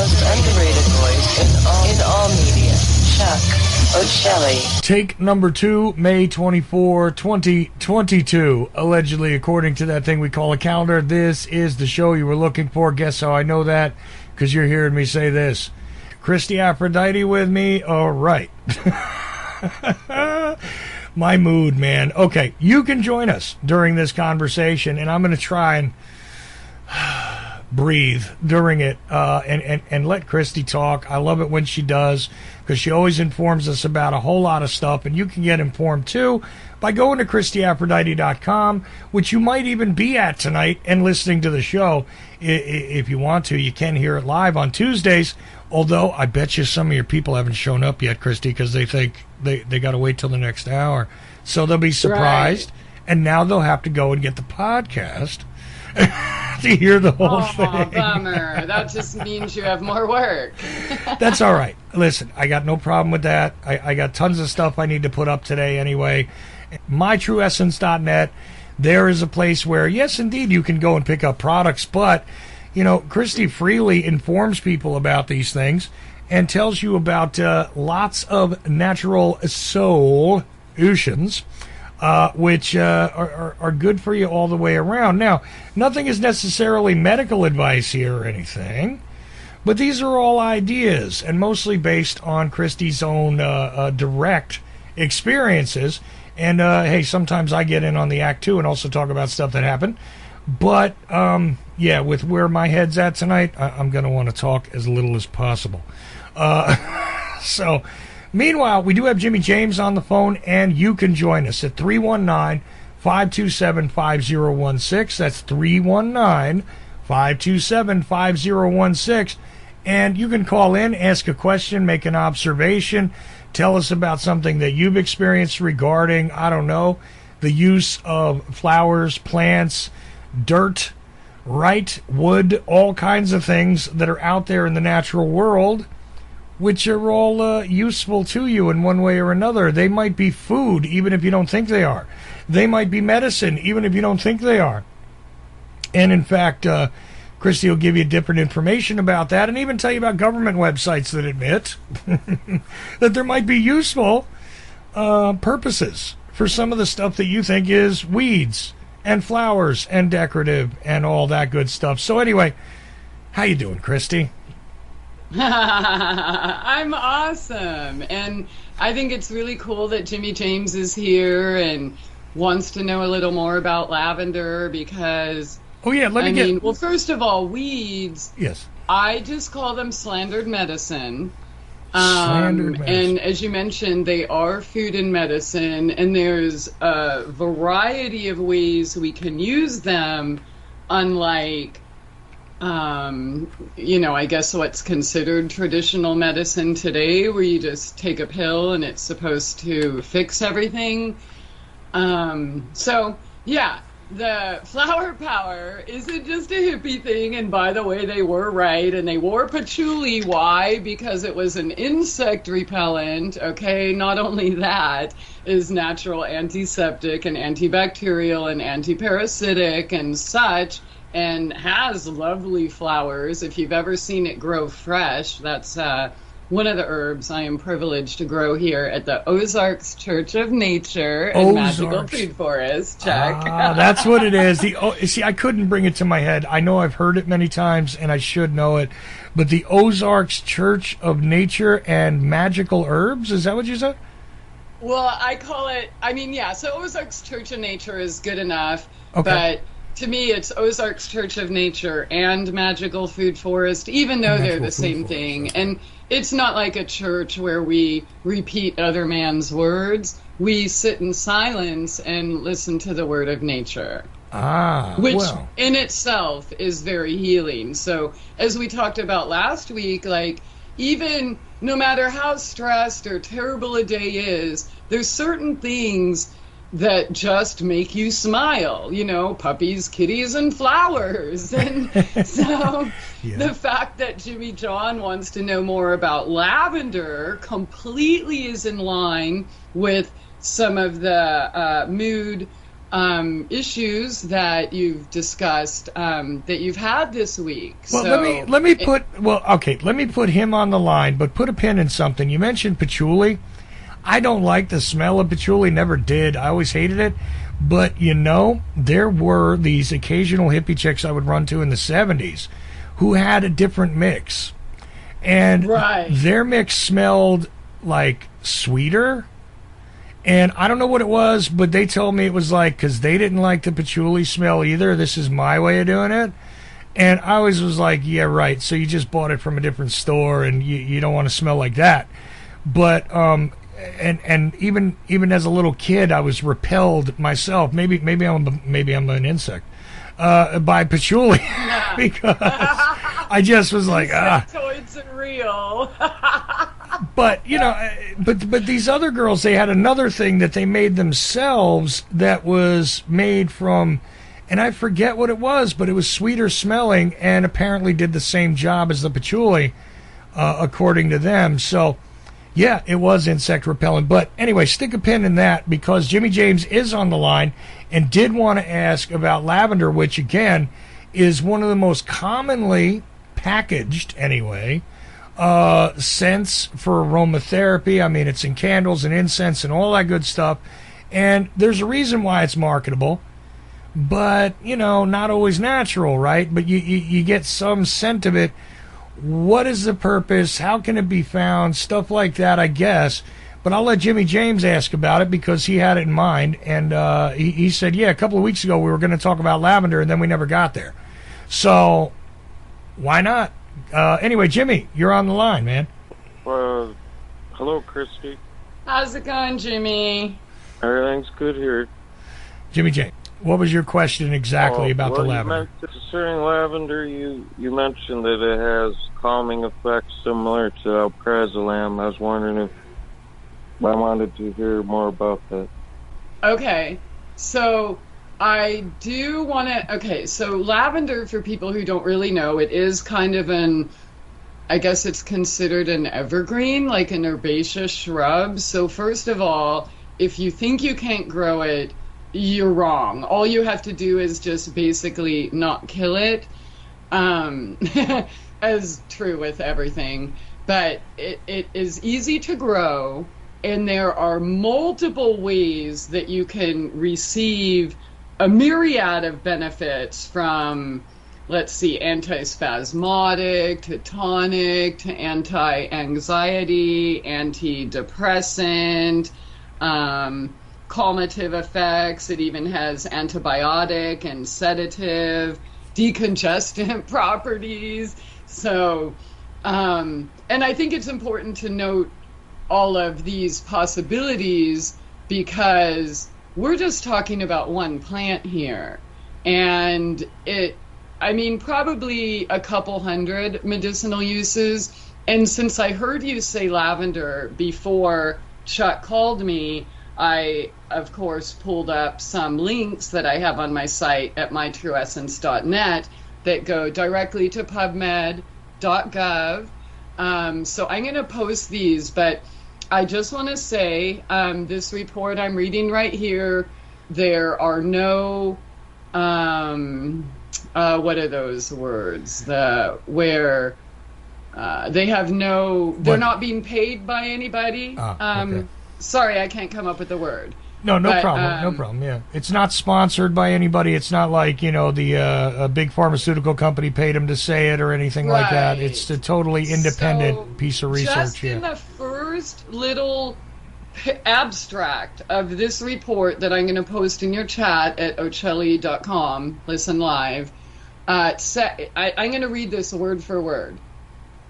most underrated voice in all media, Chuck Ochelli. Take number 2, May 24, 2022. Allegedly, according to that thing we call a calendar, this is the show you were looking for. Guess how I know that? Because you're hearing me say this. Christie Aphrodite with me? All right. My mood, man. Okay, you can join us during this conversation, and I'm going to try and breathe during it and let Christie talk. I love it when she does, because she always informs us about a whole lot of stuff, and you can get informed too by going to ChristieAphrodite.com, which you might even be at tonight and listening to the show. If you want to, you can hear it live on Tuesdays, although I bet you some of your people haven't shown up yet, Christie, because they think they got to wait till the next hour. So they'll be surprised, right. And now they'll have to go and get the podcast to hear the whole thing. Bummer. That just means you have more work. That's all right. Listen, I got no problem with that. I got tons of stuff I need to put up today anyway. MyTrueEssence.net. There is a place where, yes, indeed, you can go and pick up products, but, you know, Christie freely informs people about these things and tells you about lots of natural solutions, which are good for you all the way around. Now, nothing is necessarily medical advice here or anything, but these are all ideas and mostly based on Christie's own direct experiences. And, hey, sometimes I get in on the act, too, and also talk about stuff that happened. But, yeah, with where my head's at tonight, I'm going to want to talk as little as possible. So, meanwhile, we do have Jimmy James on the phone, and you can join us at 319-527-5016. That's 319-527-5016. And you can call in, ask a question, make an observation, tell us about something that you've experienced regarding, I don't know, the use of flowers, plants, dirt, wood, all kinds of things that are out there in the natural world, which are all useful to you in one way or another. They might be food, even if you don't think they are. They might be medicine, even if you don't think they are. And in fact, Christie will give you different information about that, and even tell you about government websites that admit that there might be useful purposes for some of the stuff that you think is weeds and flowers and decorative and all that good stuff. So anyway, how you doing, Christie? I'm awesome, and I think it's really cool that Jimmy James is here and wants to know a little more about lavender, because well, first of all, weeds, yes, I just call them slandered medicine. Slandered medicine. And as you mentioned, they are food and medicine, and there's a variety of ways we can use them, unlike I guess what's considered traditional medicine today, where you just take a pill and it's supposed to fix everything. So, yeah, the flower power isn't just a hippie thing. And by the way, they were right. And they wore patchouli. Why? Because it was an insect repellent. Okay, not only that, is natural antiseptic and antibacterial and antiparasitic and such, and has lovely flowers. If you've ever seen it grow fresh, that's one of the herbs I am privileged to grow here at the Ozarks Church of Nature and Magical Food Forest. Check. That's what it is. See, I couldn't bring it to my head. I know I've heard it many times, and I should know it. But the Ozarks Church of Nature and Magical Herbs, is that what you said? Well, I call it, so Ozarks Church of Nature is good enough, okay. But to me, it's Ozarks Church of Nature and Magical Food Forest, even though they're the same thing. And it's not like a church where we repeat other man's words. We sit in silence and listen to the word of nature. Which in itself is very healing. So as we talked about last week, even no matter how stressed or terrible a day is, there's certain things that just make you smile, puppies, kitties, and flowers. And so the fact that Jimmy John wants to know more about lavender completely is in line with some of the mood issues that you've discussed that you've had this week. Well, So let me put him on the line, but put a pin in something. You mentioned patchouli. I don't like the smell of patchouli, never did. I always hated it. But, there were these occasional hippie chicks I would run to in the 70s who had a different mix. And their mix smelled like sweeter. And I don't know what it was, but they told me it was like, because they didn't like the patchouli smell either. This is my way of doing it. And I always was like, yeah, right. So you just bought it from a different store and you don't want to smell like that. But, and even as a little kid, I was repelled myself. Maybe I'm an insect by patchouli because I just was like, insectoids are real. But but these other girls, they had another thing that they made themselves that was made from, and I forget what it was, but it was sweeter smelling and apparently did the same job as the patchouli, according to them. So. Yeah, it was insect repellent. But anyway, stick a pin in that because Jimmy James is on the line and did want to ask about lavender, which, again, is one of the most commonly packaged, anyway, scents for aromatherapy. I mean, it's in candles and incense and all that good stuff. And there's a reason why it's marketable, but, not always natural, right? But you get some scent of it. What is the purpose? How can it be found? Stuff like that, I guess. But I'll let Jimmy James ask about it because he had it in mind. And he said, yeah, a couple of weeks ago we were going to talk about lavender, and then we never got there. So why not? Anyway, Jimmy, you're on the line, man. Hello, Christie. How's it going, Jimmy? Everything's good here. Jimmy James, what was your question exactly about the lavender? Concerning lavender, you mentioned that it has calming effects similar to alprazolam. I was wondering if I wanted to hear more about that. Okay, so I do want to... Okay, so lavender, for people who don't really know, it is kind of I guess it's considered an evergreen, like an herbaceous shrub. So first of all, if you think you can't grow it, you're wrong. All you have to do is just basically not kill it, as true with everything. But it is easy to grow, and there are multiple ways that you can receive a myriad of benefits from, let's see, antispasmodic to tonic to anti-anxiety, antidepressant, calmative effects. It even has antibiotic and sedative, decongestant properties. So, and I think it's important to note all of these possibilities because we're just talking about one plant here. And probably a couple hundred medicinal uses. And since I heard you say lavender before Chuck called me, I, of course, pulled up some links that I have on my site at mytrueessence.net that go directly to pubmed.gov. So I'm going to post these, but I just want to say this report I'm reading right here, there are no, what are those words? They have no, they're not being paid by anybody. Okay. Sorry, I can't come up with the word. No problem. Yeah, it's not sponsored by anybody. It's not like a big pharmaceutical company paid them to say it or anything like that. It's a totally independent piece of research. Just in the first little abstract of this report that I'm going to post in your chat at Ochelli.com, listen live. I'm going to read this word for word.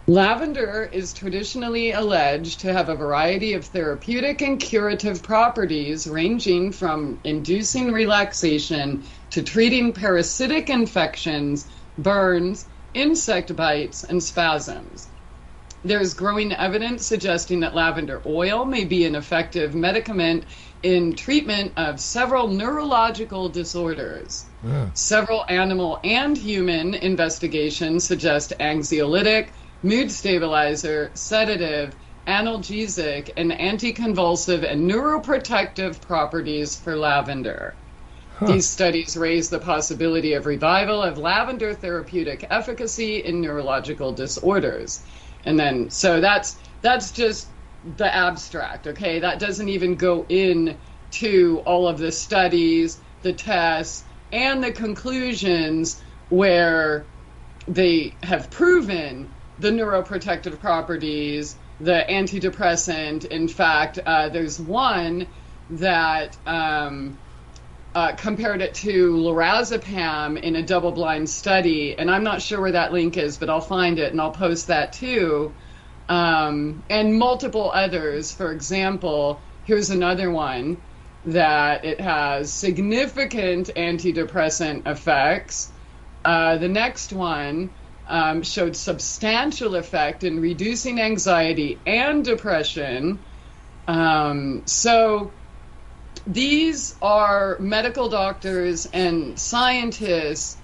Lavender is traditionally alleged to have a variety of therapeutic and curative properties ranging from inducing relaxation to treating parasitic infections, burns, insect bites, and spasms. There is growing evidence suggesting that lavender oil may be an effective medicament in treatment of several neurological disorders. Several animal and human investigations suggest anxiolytic, mood stabilizer, sedative, analgesic, and anticonvulsive and neuroprotective properties for lavender. These studies raise the possibility of revival of lavender therapeutic efficacy in neurological disorders. And then, so that's just the abstract, okay? That doesn't even go into all of the studies, the tests, and the conclusions where they have proven the neuroprotective properties, the antidepressant. In fact, there's one that compared it to lorazepam in a double-blind study, and I'm not sure where that link is, but I'll find it and I'll post that too. And multiple others. For example, here's another one that it has significant antidepressant effects. The next one showed substantial effect in reducing anxiety and depression. So these are medical doctors and scientists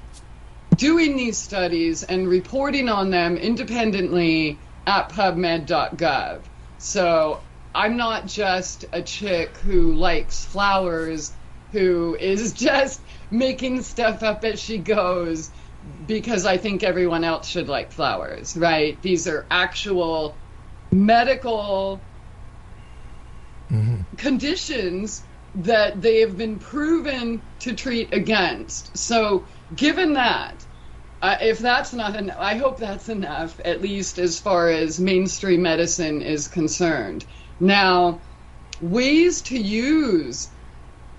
doing these studies and reporting on them independently at PubMed.gov. So I'm not just a chick who likes flowers, who is just making stuff up as she goes because I think everyone else should like flowers, right? These are actual medical conditions that they have been proven to treat against. So given that, if that's not enough, I hope that's enough, at least as far as mainstream medicine is concerned. Now, ways to use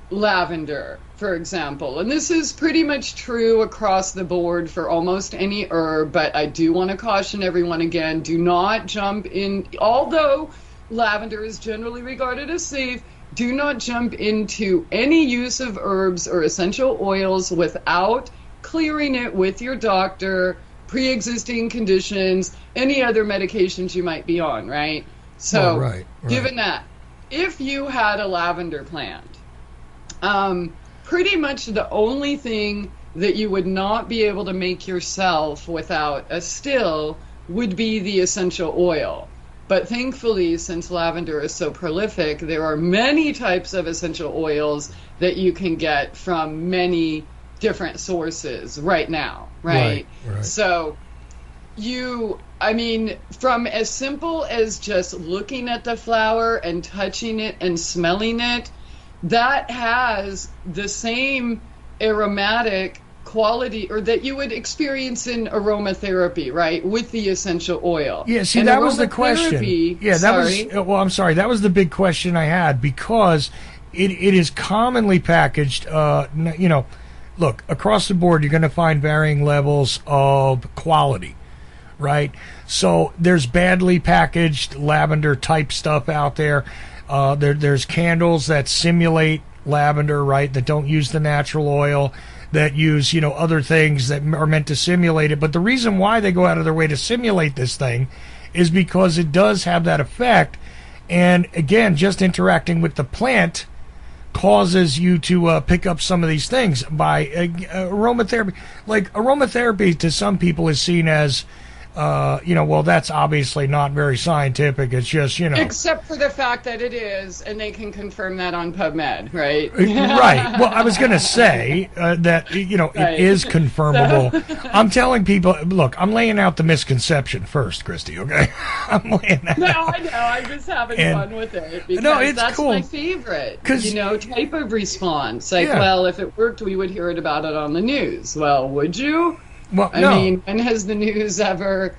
lavender, for example, and this is pretty much true across the board for almost any herb, but I do want to caution everyone again, do not jump in, although lavender is generally regarded as safe, do not jump into any use of herbs or essential oils without clearing it with your doctor, pre-existing conditions, any other medications you might be on, right? So, right. Given that, if you had a lavender plant, pretty much the only thing that you would not be able to make yourself without a still would be the essential oil. But thankfully, since lavender is so prolific, there are many types of essential oils that you can get from many different sources right now, right? So from as simple as just looking at the flower and touching it and smelling it, that has the same aromatic quality, or that you would experience in aromatherapy, right, with the essential oil. Yeah, see, and that was the question. Yeah, I'm sorry, that was the big question I had, because it is commonly packaged, look, across the board, you're going to find varying levels of quality, right? So there's badly packaged lavender type stuff out there. There's candles that simulate lavender, right, that don't use the natural oil, that use, other things that are meant to simulate it. But the reason why they go out of their way to simulate this thing is because it does have that effect. And again, just interacting with the plant causes you to pick up some of these things by aromatherapy. Like, aromatherapy to some people is seen as, well, that's obviously not very scientific. It's just, Except for the fact that it is, and they can confirm that on PubMed, right? Right. Well, I was going to say that, it is confirmable. I'm telling people, look, I'm laying out the misconception first, Christie, okay? I'm laying that out. I know. I'm just having fun with it. Because that's cool. my favorite, type of response. Like, well, if it worked, we would hear about it on the news. Well, would you? Well, I mean, when has the news ever,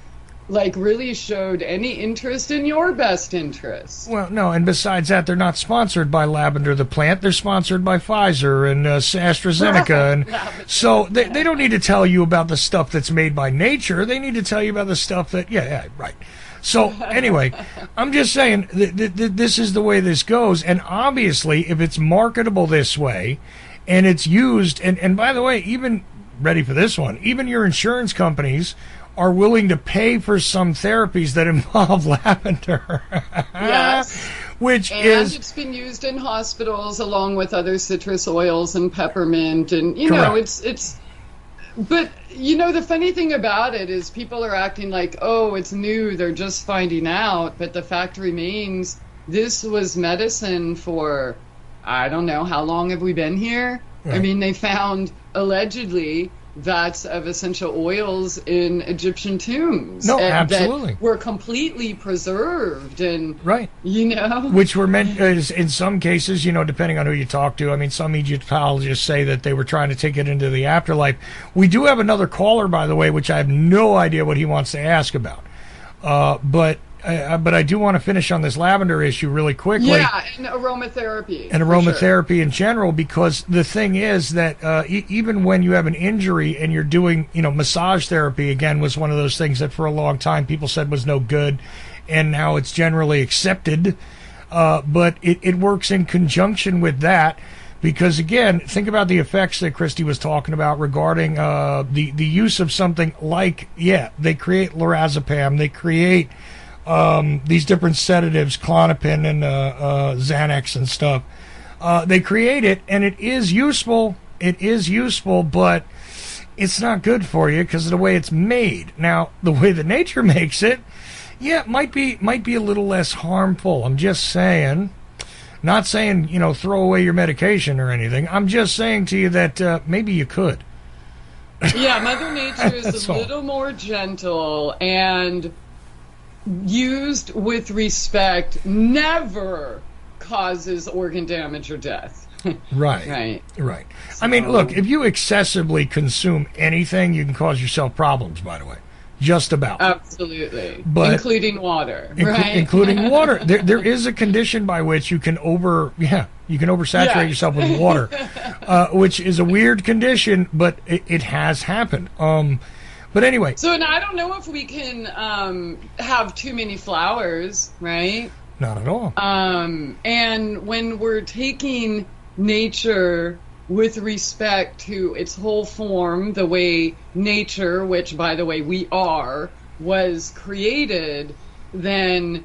really showed any interest in your best interests? Well, no, and besides that, they're not sponsored by Lavender the plant. They're sponsored by Pfizer and AstraZeneca. And so they don't need to tell you about the stuff that's made by nature. They need to tell you about the stuff that, right. So, anyway, I'm just saying, this is the way this goes. And obviously, if it's marketable this way, and it's used, and by the way, even... ready for this one, even your insurance companies are willing to pay for some therapies that involve lavender. Yes. It's been used in hospitals along with other citrus oils and peppermint, and but the funny thing about it is people are acting like, oh, it's new, they're just finding out, but the fact remains, this was medicine for, I don't know, how long have we been here? I mean, they found allegedly vats of essential oils in Egyptian tombs. No, absolutely. That were completely preserved and, right. Which were meant, in some cases, depending on who you talk to. I mean, some Egyptologists say that they were trying to take it into the afterlife. We do have another caller, by the way, which I have no idea what he wants to ask about. But I do want to finish on this lavender issue really quickly. Yeah, and aromatherapy. And aromatherapy in general, because the thing is that even when you have an injury and you're doing, massage therapy, again, was one of those things that for a long time people said was no good, and now it's generally accepted. But it works in conjunction with that, because, again, think about the effects that Christie was talking about regarding the use of something like, they create lorazepam, they create these different sedatives, Klonopin and Xanax and stuff. They create it, and it is useful. It is useful, but it's not good for you because of the way it's made. Now, the way that nature makes it, it might be a little less harmful. I'm just saying. Not saying, throw away your medication or anything. I'm just saying to you that maybe you could. Yeah, Mother Nature is a little more gentle, and used with respect never causes organ damage or death. Right. So, I mean, look, if you excessively consume anything, you can cause yourself problems, by the way. Just about. Absolutely. But including water, right? Including water. There is a condition by which you can oversaturate yourself with water, which is a weird condition, but it has happened. But anyway. So, and I don't know if we can have too many flowers, right? Not at all. And when we're taking nature with respect to its whole form, the way nature, which, by the way, we are, was created, then,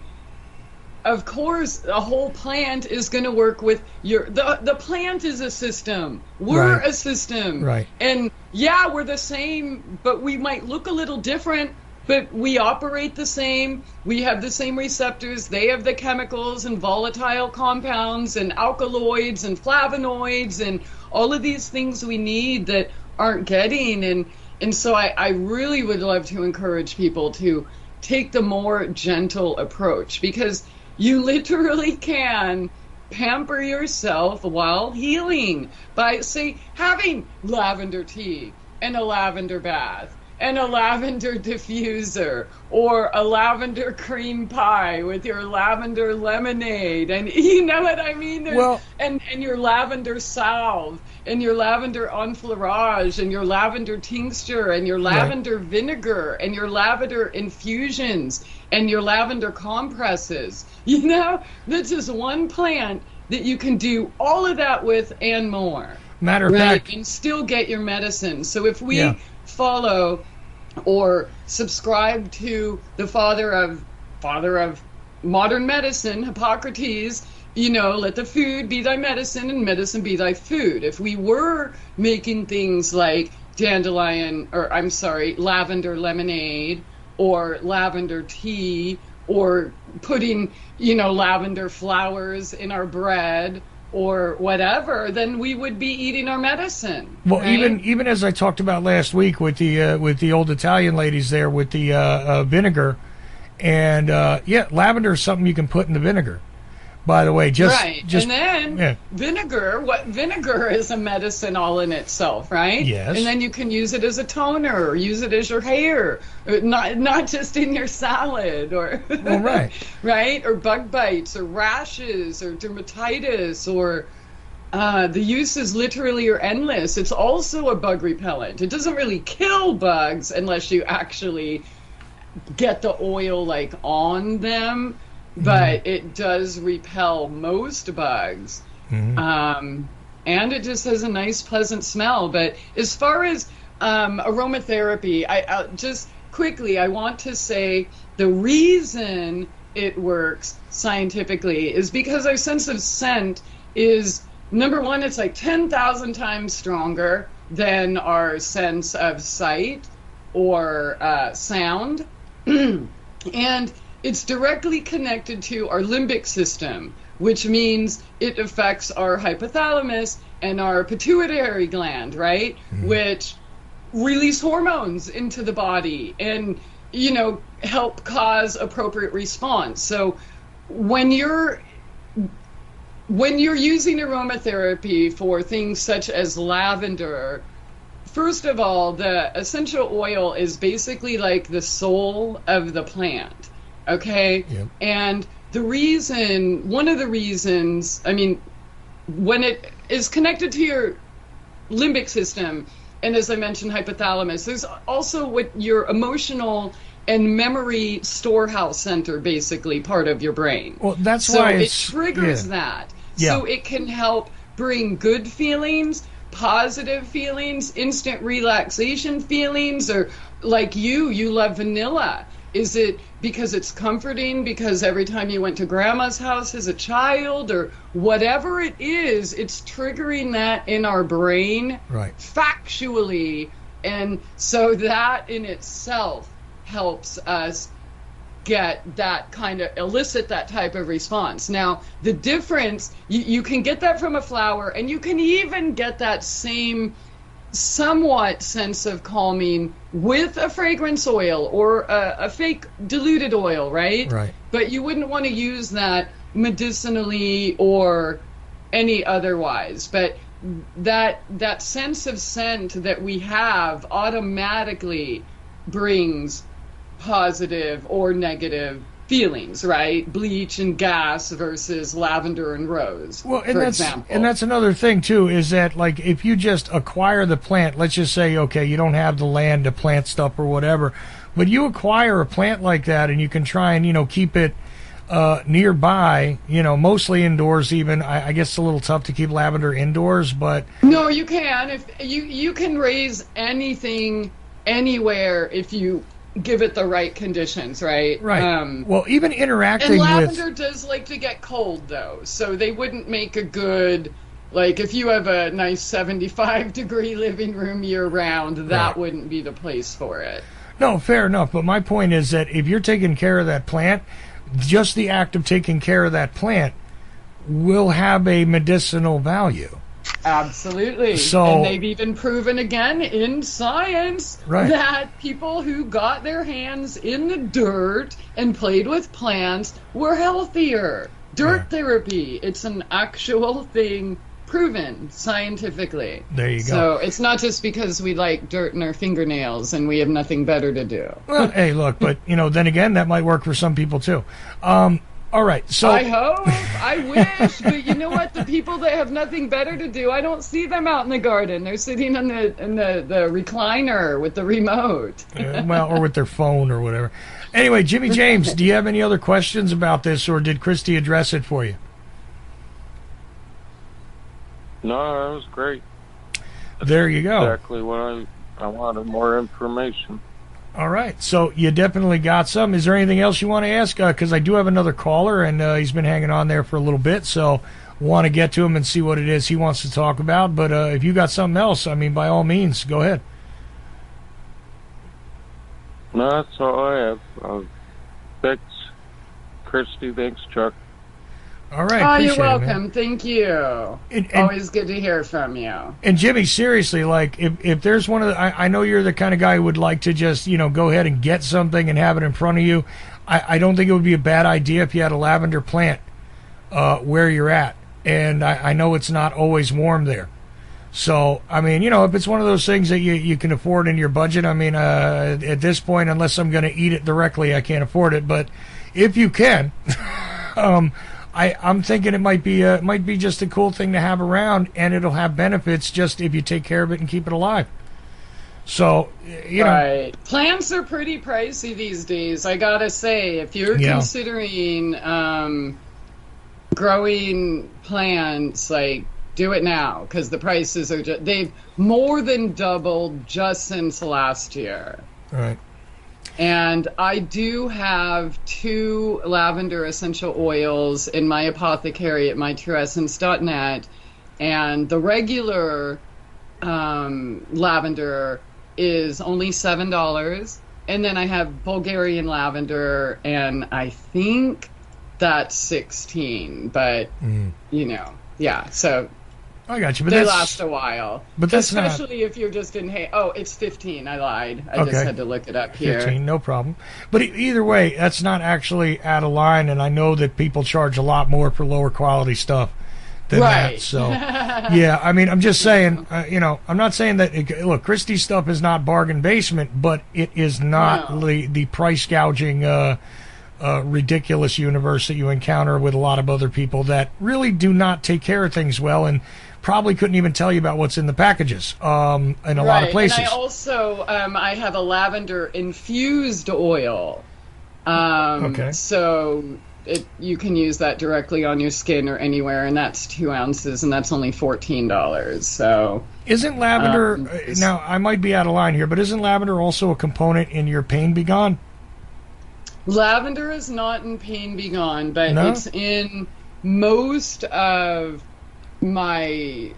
of course, a whole plant is going to work with the plant is a system. We're a system. Right. And, we're the same, but we might look a little different, but we operate the same. We have the same receptors. They have the chemicals and volatile compounds and alkaloids and flavonoids and all of these things we need that aren't getting. And so I really would love to encourage people to take the more gentle approach, because you literally can pamper yourself while healing by, say, having lavender tea and a lavender bath and a lavender diffuser, or a lavender cream pie with your lavender lemonade, and you know what I mean? And your lavender salve, and your lavender enfleurage, and your lavender tincture, and your lavender vinegar, and your lavender infusions, and your lavender compresses. This is one plant that you can do all of that with and more. Matter of fact, and still get your medicine. So if we follow or subscribe to the father of modern medicine, Hippocrates, let the food be thy medicine and medicine be thy food. If we were making things like lavender lemonade or lavender tea, or putting, lavender flowers in our bread, or whatever, then we would be eating our medicine. Well, right? even as I talked about last week with the old Italian ladies there with the vinegar, and lavender is something you can put in the vinegar. By the way, and then vinegar is a medicine all in itself, right? Yes. And then you can use it as a toner, or use it as your hair, not just in your salad, or right, or bug bites, or rashes, or dermatitis, or the uses literally are endless. It's also a bug repellent. It doesn't really kill bugs unless you actually get the oil on them. But it does repel most bugs. And it just has a nice, pleasant smell. But as far as aromatherapy, I just quickly, I want to say the reason it works scientifically is because our sense of scent is, number one, it's 10,000 times stronger than our sense of sight or sound. And it's directly connected to our limbic system, which means it affects our hypothalamus and our pituitary gland, right? Which release hormones into the body and, help cause appropriate response. So when you're using aromatherapy for things such as lavender, first of all, the essential oil is basically like the soul of the plant, okay? Yep. And one of the reasons, when it is connected to your limbic system, and as I mentioned, hypothalamus, there's also what your emotional and memory storehouse center, basically part of your brain. Well, that's so why it it's, triggers that. Yeah. So it can help bring good feelings, positive feelings, instant relaxation feelings, or like you love vanilla. Is it because it's comforting because every time you went to grandma's house as a child, or whatever it is, it's triggering that in our brain factually. And so that in itself helps us get that kind of elicit that type of response. Now, the difference, you can get that from a flower, and you can even get that same somewhat sense of calming with a fragrance oil or a fake diluted oil, right? Right. But you wouldn't want to use that medicinally or any otherwise. But that sense of scent that we have automatically brings positive or negative feelings, right? Bleach and gas versus lavender and rose, well, and for that's example. And that's another thing too, is that like if you just acquire the plant, let's just say, okay, you don't have the land to plant stuff or whatever, but you acquire a plant like that and you can try and keep it nearby, mostly indoors. Even I guess it's a little tough to keep lavender indoors, but no, you can. If you can raise anything anywhere if you give it the right conditions, right? Right. Well, even interacting and lavender does like to get cold, though, so they wouldn't make a good, like, if you have a nice 75-degree living room year-round, that wouldn't be the place for it. No, fair enough, but my point is that if you're taking care of that plant, just the act of taking care of that plant will have a medicinal value. Absolutely. So, and they've even proven again in science that people who got their hands in the dirt and played with plants were healthier. Dirt therapy, it's an actual thing, proven scientifically. There you go. So it's not just because we like dirt in our fingernails and we have nothing better to do. Well, hey, look, but then again, that might work for some people too. All right, so I hope, I wish, but you know what? The people that have nothing better to do, I don't see them out in the garden. They're sitting in the recliner with the remote. Or with their phone or whatever. Anyway, Jimmy James, do you have any other questions about this, or did Christie address it for you? No, that was great. There you go. Exactly what I wanted, more information. All right, so you definitely got some. Is there anything else you want to ask? Because I do have another caller, and he's been hanging on there for a little bit, so want to get to him and see what it is he wants to talk about. But if you got something else, by all means, go ahead. No, that's all I have. Thanks, Christie. Thanks, Chuck. All right. Oh, you're appreciate it, welcome. man. Thank you. Always good to hear from you. And Jimmy, seriously, like if there's one of the, I know you're the kind of guy who would like to just go ahead and get something and have it in front of you. I don't think it would be a bad idea if you had a lavender plant where you're at. And I know it's not always warm there. So, if it's one of those things that you can afford in your budget, at this point, unless I'm going to eat it directly, I can't afford it. But if you can, I'm thinking it might be just a cool thing to have around, and it'll have benefits just if you take care of it and keep it alive. So, Right. Plants are pretty pricey these days, I gotta say. If you're considering growing plants, like, do it now, because the prices are they've more than doubled just since last year. Right. And I do have 2 lavender essential oils in my apothecary at mytrueessence.net, and the regular lavender is only $7, and then I have Bulgarian lavender, and I think that's $16. But so I got you, but they that's, last a while. But that's especially if you're just in. Oh, it's 15. I lied. I Okay. just had to look it up here. 15, no problem. But either way, that's not actually out of line, and I know that people charge a lot more for lower quality stuff than Right. that. So, yeah, I mean, I'm just saying, I'm not saying that, look, Christie's stuff is not bargain basement, but it is not No. the price gouging, ridiculous universe that you encounter with a lot of other people that really do not take care of things well and probably couldn't even tell you about what's in the packages in a lot of places. And I also I have a lavender infused oil. Okay. So you can use that directly on your skin or anywhere, and that's 2 ounces, and that's only $14. So Isn't lavender, now I might be out of line here, but isn't lavender also a component in your Pain Be Gone? lavender is not in Pain Be Gone, but No? it's in most of my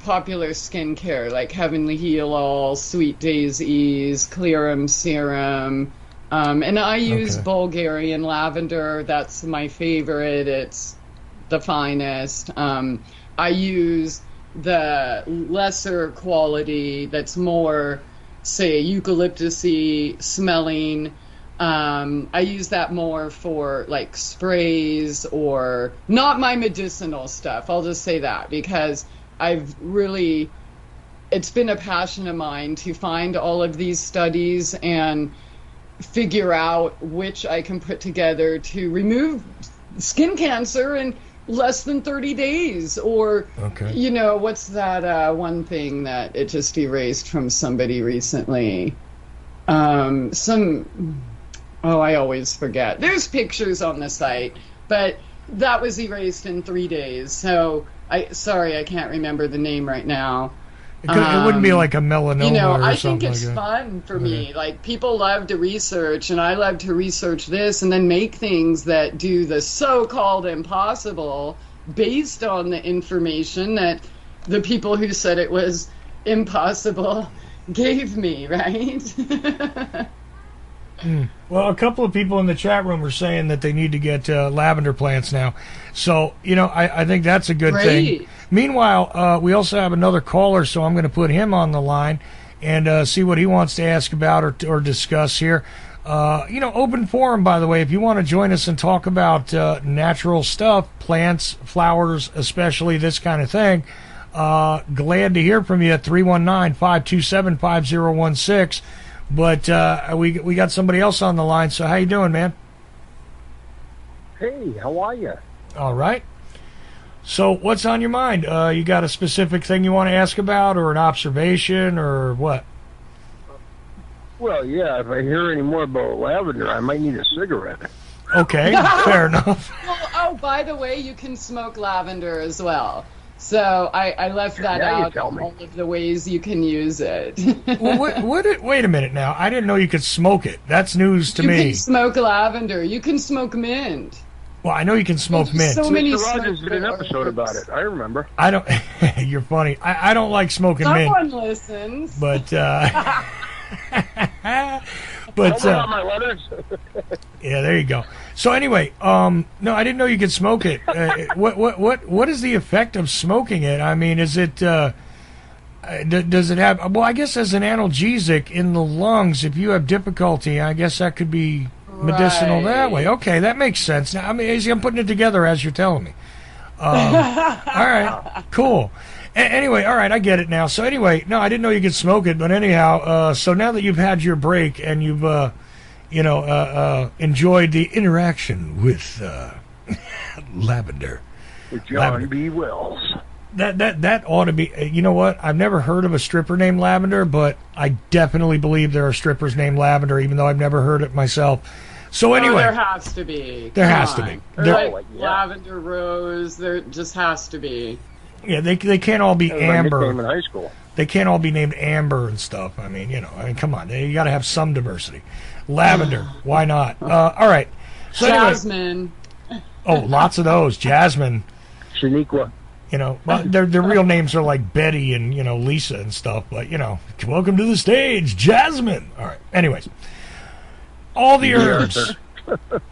popular skincare, like Heavenly Heal All, Sweet Daisies, Clearum Serum. And I use Okay. Bulgarian lavender. That's my favorite. It's the finest. I use the lesser quality that's more, say, eucalyptus-y smelling. I use that more for like sprays or not my medicinal stuff. I'll just say that because it's been a passion of mine to find all of these studies and figure out which I can put together to remove skin cancer in less than 30 days. Or, Okay. what's that one thing that it just erased from somebody recently? I always forget. There's pictures on the site, but that was erased in 3 days. So I can't remember the name right now. It wouldn't be like a melanoma or I something think it's like that. fun for me. Like, people love to research, and I love to research this and then make things that do the so-called impossible based on the information that the people who said it was impossible gave me, right? Well, a couple of people in the chat room are saying that they need to get lavender plants now. So, I think that's a good thing. Great. Meanwhile, we also have another caller, so I'm going to put him on the line and see what he wants to ask about or discuss here. Open forum, by the way, if you want to join us and talk about natural stuff, plants, flowers, especially this kind of thing, glad to hear from you at 319-527-5016. But we got somebody else on the line, so how you doing, man? Hey, how are you? All right. So what's on your mind? You got a specific thing you want to ask about or an observation or what? Well, yeah, if I hear any more about lavender, I might need a cigarette. Okay, fair enough. Well, by the way, you can smoke lavender as well. So I left that Now you out tell of me. all of the ways you can use it. Well, wait a minute now. I didn't know you could smoke it. That's news to You me. can smoke lavender. You can smoke mint. Well, I know you can smoke There's mint. so many Mr. Rogers did an smokable episode about herbs. it. I remember. I don't. You're funny. I don't like smoking mint, Someone listens. but Hold on, my letters. yeah, there you go. So anyway, no, I didn't know you could smoke it. What is the effect of smoking it? I mean, is it does it have? Well, I guess as an analgesic in the lungs, if you have difficulty, I guess that could be medicinal that way. Okay, that makes sense. Now, I mean, I'm putting it together as you're telling me. All right, cool. Anyway, all right, I get it now. So anyway, no, I didn't know you could smoke it, but anyhow, so now that you've had your break and you've, enjoyed the interaction with lavender, With John Lavender. B. Wells. that ought to be. You know what? I've never heard of a stripper named Lavender, but I definitely believe there are strippers named Lavender, even though I've never heard it myself. So anyway, there has to be. There Come has to on. be. Or There- like Yeah. lavender rose. There just has to be. yeah, they can't all be That was my nickname Amber. in high school. They can't all be named Amber and stuff. I mean, come on. You got to have some diversity. Lavender, why not? All right. So anyway, Jasmine. oh, lots of those. Jasmine, Shaniqua. well, their real names are like Betty and, Lisa and stuff. But, welcome to the stage, Jasmine. All right. Anyways, all the herbs.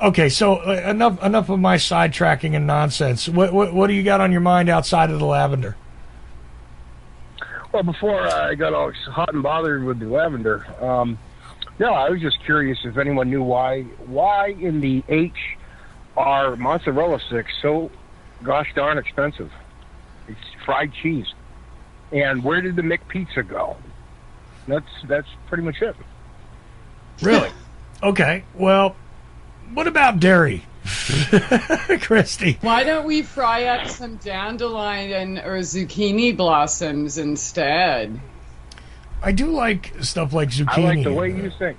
Okay, so enough of my sidetracking and nonsense. What do you got on your mind outside of the lavender? Well, before I got all hot and bothered with the lavender, no, I was just curious if anyone knew why in the H are mozzarella sticks so gosh darn expensive. It's fried cheese. And where did the McPizza go? That's pretty much it. Really? Okay. Well, what about dairy? Christie. Why don't we fry up some dandelion or zucchini blossoms instead? I do like stuff like zucchini. I like the way you think.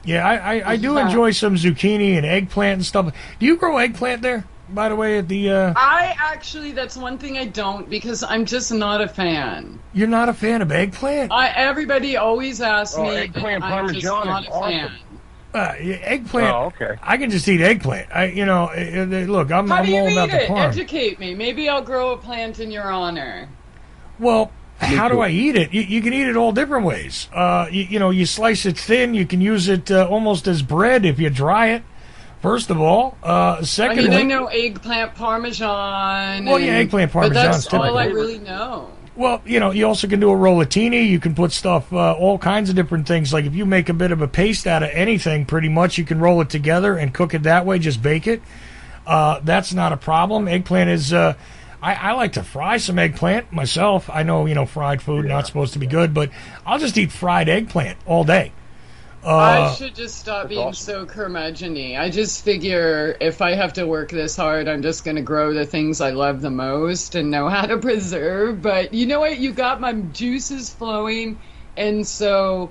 Yeah, I do enjoy some zucchini and eggplant and stuff. Do you grow eggplant there, by the way, at the... I actually, that's one thing I don't, because I'm just not a fan. You're not a fan of eggplant? Everybody always asks me, eggplant and I'm just parmesan not is a awesome. fan. Eggplant. Oh, okay. I can just eat eggplant. Look, I'm How do you all eat about the it? parm. Educate me. Maybe I'll grow a plant in your honor. Well, how do I eat it? You can eat it all different ways. You slice it thin. You can use it almost as bread if you dry it. First of all, secondly, I know eggplant parmesan. Well, yeah, eggplant parmesan. But that's all I typically. really know. Well, you also can do a rollatini. You can put stuff, all kinds of different things. Like if you make a bit of a paste out of anything, pretty much you can roll it together and cook it that way. Just bake it. That's not a problem. Eggplant is. I like to fry some eggplant myself. I know, fried food not supposed to be good, but I'll just eat fried eggplant all day. I should just stop being so curmudgeon-y. I just figure if I have to work this hard, I'm just going to grow the things I love the most and know how to preserve. But you know what? You got my juices flowing, and so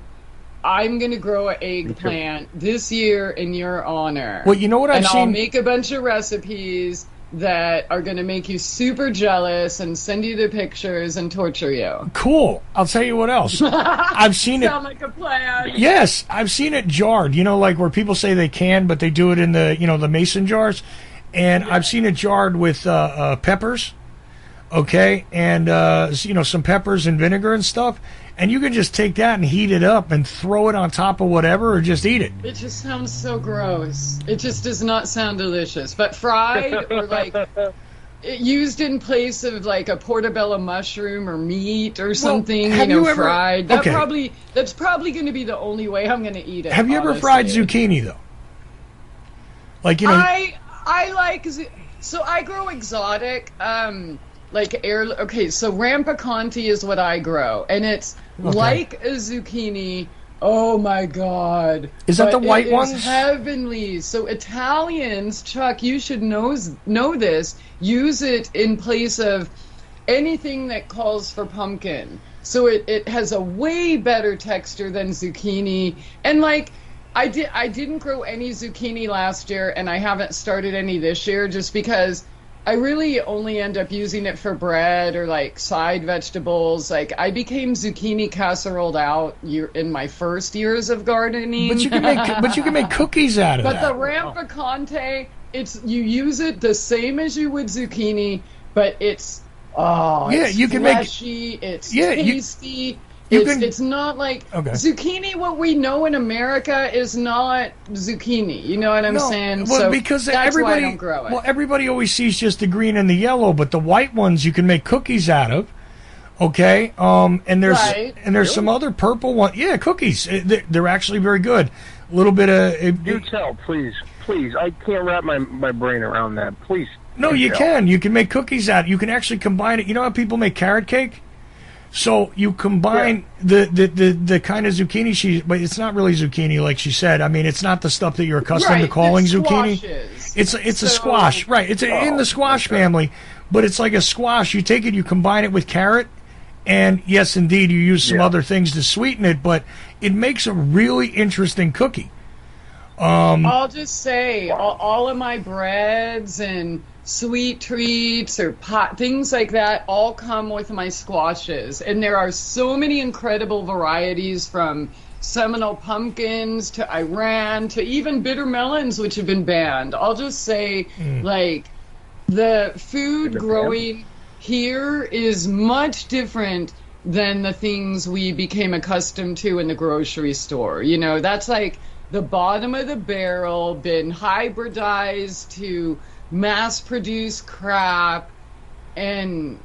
I'm going to grow an eggplant this year in your honor. Well, you know what I've seen? And I'll make a bunch of recipes that are going to make you super jealous and send you the pictures and torture you. Cool. I'll tell you what else. I've seen it. Sound like a plan. Yes, I've seen it jarred. Like where people say they can, but they do it in the the mason jars. And I've seen it jarred with peppers. Okay, and some peppers and vinegar and stuff. And you can just take that and heat it up and throw it on top of whatever, or just eat it. It just sounds so gross. It just does not sound delicious. But fried or used in place of like a portobello mushroom or meat or something, have you ever- fried. okay. That's probably going to be the only way I'm going to eat it. Have you ever fried zucchini though? I like so I grow exotic. Okay, so Rampicante is what I grow, and it's like a zucchini. Oh my God! Is that the white ones? ones? Heavenly. So Italians, Chuck, you should know this. Use it in place of anything that calls for pumpkin. So it has a way better texture than zucchini, and I didn't grow any zucchini last year, and I haven't started any this year, just because I really only end up using it for bread or side vegetables. I became zucchini casseroled out in my first years of gardening. But you can make cookies out of but that. But the Rampicante, you use it the same as you would zucchini, but it's you can fleshy, it's tasty. It's not like zucchini. What we know in America is not zucchini. You know what I'm saying? Well, so because that's everybody, why I don't grow it. Well, everybody always sees just the green and the yellow, but the white ones you can make cookies out of. Okay, and there's some other purple one. Yeah, cookies. They're actually very good. A little bit of. Do tell, please. I can't wrap my brain around that. Please. No, you can. You can make cookies out. You can actually combine it. You know how people make carrot cake? So you combine the kind of zucchini but it's not really zucchini like she said. I mean, it's not the stuff that you're accustomed to calling zucchini. It's a squash, right? It's in the squash family, but it's like a squash. You take it, you combine it with carrot, and yes, indeed, you use some other things to sweeten it, but it makes a really interesting cookie. I'll just say, all of my breads and sweet treats or things like that all come with my squashes, and there are so many incredible varieties, from Seminole pumpkins to Iran to even bitter melons, which have been banned. I'll just say, the food growing here is much different than the things we became accustomed to in the grocery store. That's the bottom of the barrel, been hybridized to mass-produced crap, and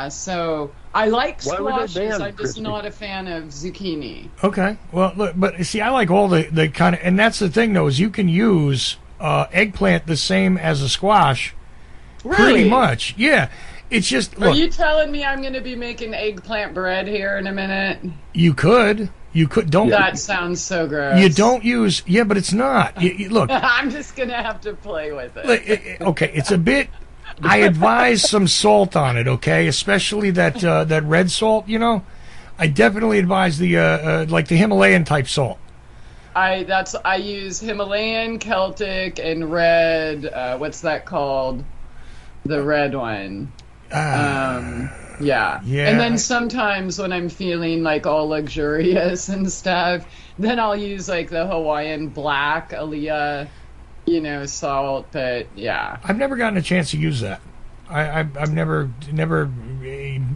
so I like Why would they squashes. ban I'm just Christie? not a fan of zucchini. Okay. Well, look, but see, I like all the kind of, and that's the thing though, is you can use eggplant the same as a squash. Pretty Really? much. Yeah. It's just, Are look, you telling me I'm going to be making eggplant bread here in a minute? you could, don't, That sounds so gross. you don't use, yeah, but it's not. Look, I'm just going to have to play with it. okay, it's a bit, I advise some salt on it, okay? Especially that red salt, you know? I definitely advise the, like the Himalayan type salt. I use Himalayan, Celtic, and red. What's that called? The red one. Yeah. And then sometimes when I'm feeling like all luxurious and stuff, then I'll use like the Hawaiian black Aliyah, salt. But yeah. I've never gotten a chance to use that. I've never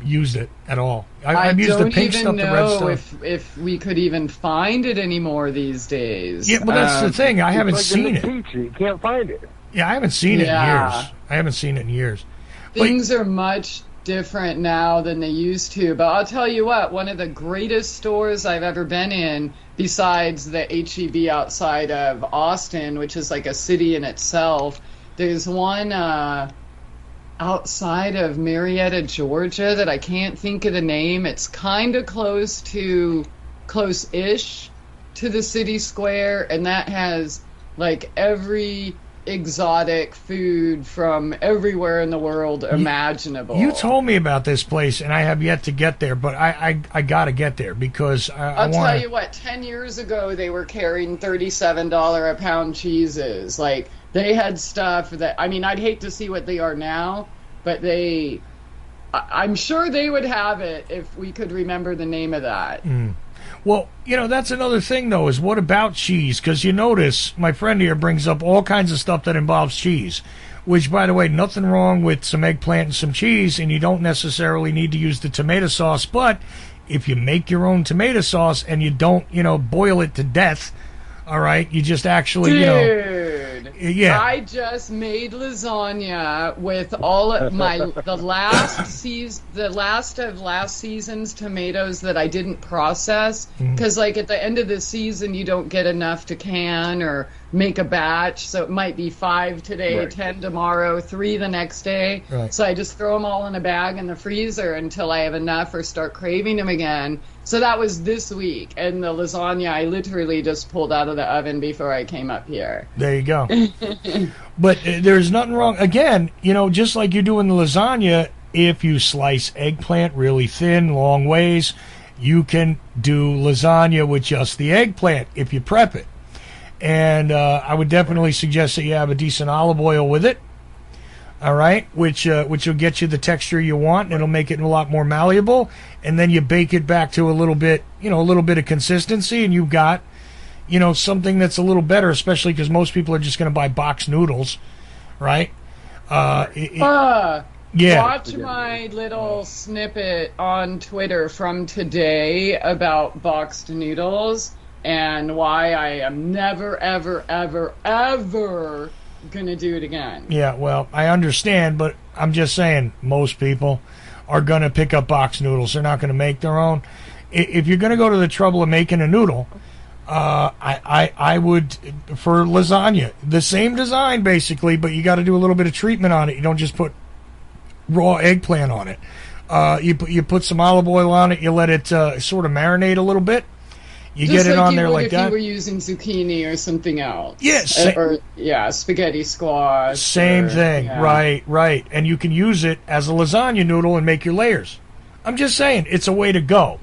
used it at all. I've used the pink stuff, the red stuff. I don't even know if we could even find it anymore these days. Yeah, well, that's the thing. I haven't seen it. You can't find it. Yeah, I haven't seen it in years. I haven't seen it in years. Things are much different now than they used to. But I'll tell you what, one of the greatest stores I've ever been in, besides the H-E-B outside of Austin, which is like a city in itself, there's one outside of Marietta, Georgia, that I can't think of the name. It's kind of close-ish to the city square, and that has like every exotic food from everywhere in the world imaginable. You told me about this place, and I have yet to get there, but I got to get there because I'll tell you what, 10 years ago they were carrying $37 a pound cheeses. Like, they had stuff that, I mean, I'd hate to see what they are now, but I'm sure they would have it if we could remember the name of that. Well, that's another thing, though, is what about cheese? Because you notice my friend here brings up all kinds of stuff that involves cheese, which, by the way, nothing wrong with some eggplant and some cheese, and you don't necessarily need to use the tomato sauce. But if you make your own tomato sauce and you don't, boil it to death, all right, you just actually, Dude, yeah. I just made lasagna with all of the last of last season's tomatoes that I didn't process, because like at the end of the season you don't get enough to can or make a batch, so it might be 5 today, Right. 10 tomorrow, 3 the next day. Right. So I just throw them all in a bag in the freezer until I have enough or start craving them again. So that was this week, and the lasagna I literally just pulled out of the oven before I came up here. There you go. But there's nothing wrong. Again, just like you do in the lasagna, if you slice eggplant really thin, long ways, you can do lasagna with just the eggplant if you prep it. And I would definitely suggest that you have a decent olive oil with it. All right, which will get you the texture you want, and it'll make it a lot more malleable. And then you bake it back to a little bit of consistency, and you've got, something that's a little better, especially because most people are just going to buy box noodles, right? Yeah. Watch my little snippet on Twitter from today about boxed noodles and why I am never, ever, ever, ever gonna do it again. Yeah, well, I understand, but I'm just saying most people are gonna pick up box noodles. They're not gonna make their own. If you're gonna go to the trouble of making a noodle, I would, for lasagna, the same design basically, but you got to do a little bit of treatment on it. You don't just put raw eggplant on it. You put some olive oil on it. You let it sort of marinate a little bit. You Just get it like on you there would like if that. you were using zucchini or something else. Yes. Spaghetti squash. Same thing. Yeah. Right. And you can use it as a lasagna noodle and make your layers. I'm just saying, it's a way to go.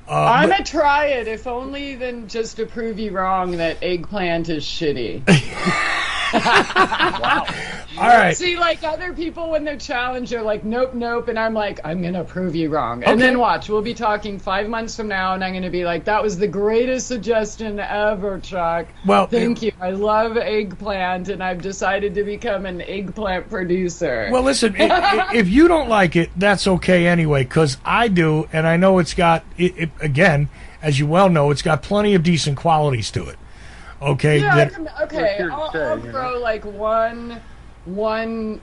I'm going to try it, if only then just to prove you wrong that eggplant is shitty. Wow. All right. See, like other people when they're challenged, they're like, nope, and I'm like, I'm going to prove you wrong. And then watch, we'll be talking 5 months from now, and I'm going to be like, that was the greatest suggestion ever, Chuck. Well, thank you. I love eggplant, and I've decided to become an eggplant producer. Well, listen, if you don't like it, that's okay anyway, because I do, and I know it's got, again, as you well know, it's got plenty of decent qualities to it. Okay? Yeah, We're here to I'll stay, grow like one.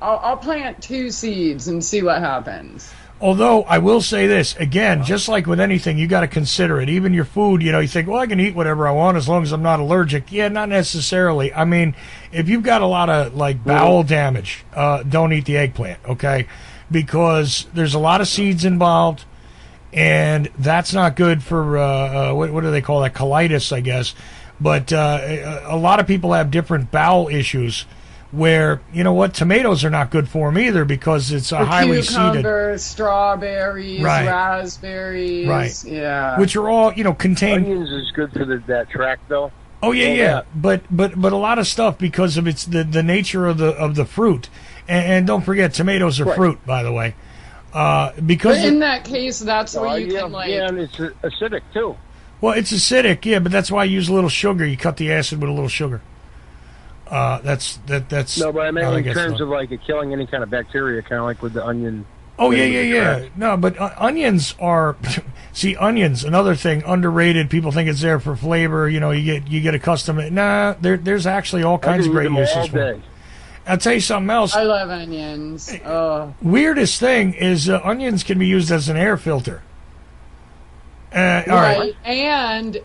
I'll plant 2 seeds and see what happens. Although I will say this again, just like with anything, you got to consider it. Even your food, you know, you think, well, I can eat whatever I want as long as I'm not allergic. Yeah, not necessarily. I mean, if you've got a lot of like bowel damage, don't eat the eggplant, okay? Because there's a lot of seeds involved, and that's not good for what do they call that? Colitis, I guess. But a lot of people have different bowel issues. Where, you know what, tomatoes are not good for them either because it's a highly cucumber, seeded. strawberries, Right. raspberries. Right. Yeah. Which are all, you know, contain. Onions is good for that tract, though. Oh yeah, Well, yeah. But a lot of stuff because of its the nature of the fruit. And don't forget, tomatoes are Right. fruit, by the way. Because But in that case, that's where you yeah, can like. yeah, and it's acidic too. well, it's acidic, yeah, but that's why I use a little sugar. You cut the acid with a little sugar. That's No, but I how meant that in gets terms done. of like killing any kind of bacteria, kind of like with the onion. Oh yeah, with yeah, the yeah. tract. No, but onions are see onions. Another thing underrated. People think it's there for flavor. You know, you get accustomed. Nah, there's actually all I kinds can of great eat them uses all for it. day. I'll tell you something else. I love onions. Oh. Weirdest thing is onions can be used as an air filter. All right. And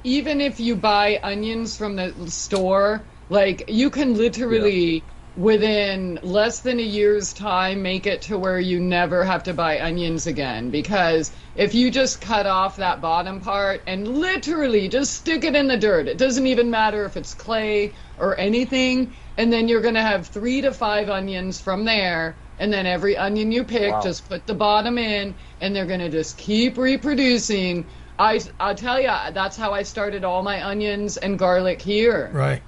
even if you buy onions from the store, like you can literally within less than a year's time make it to where you never have to buy onions again, because if you just cut off that bottom part and literally just stick it in the dirt, it doesn't even matter if it's clay or anything, and then you're going to have 3 to 5 onions from there. And then every onion you pick, just put the bottom in, and they're going to just keep reproducing. I'll tell you, that's how I started all my onions and garlic here. Right.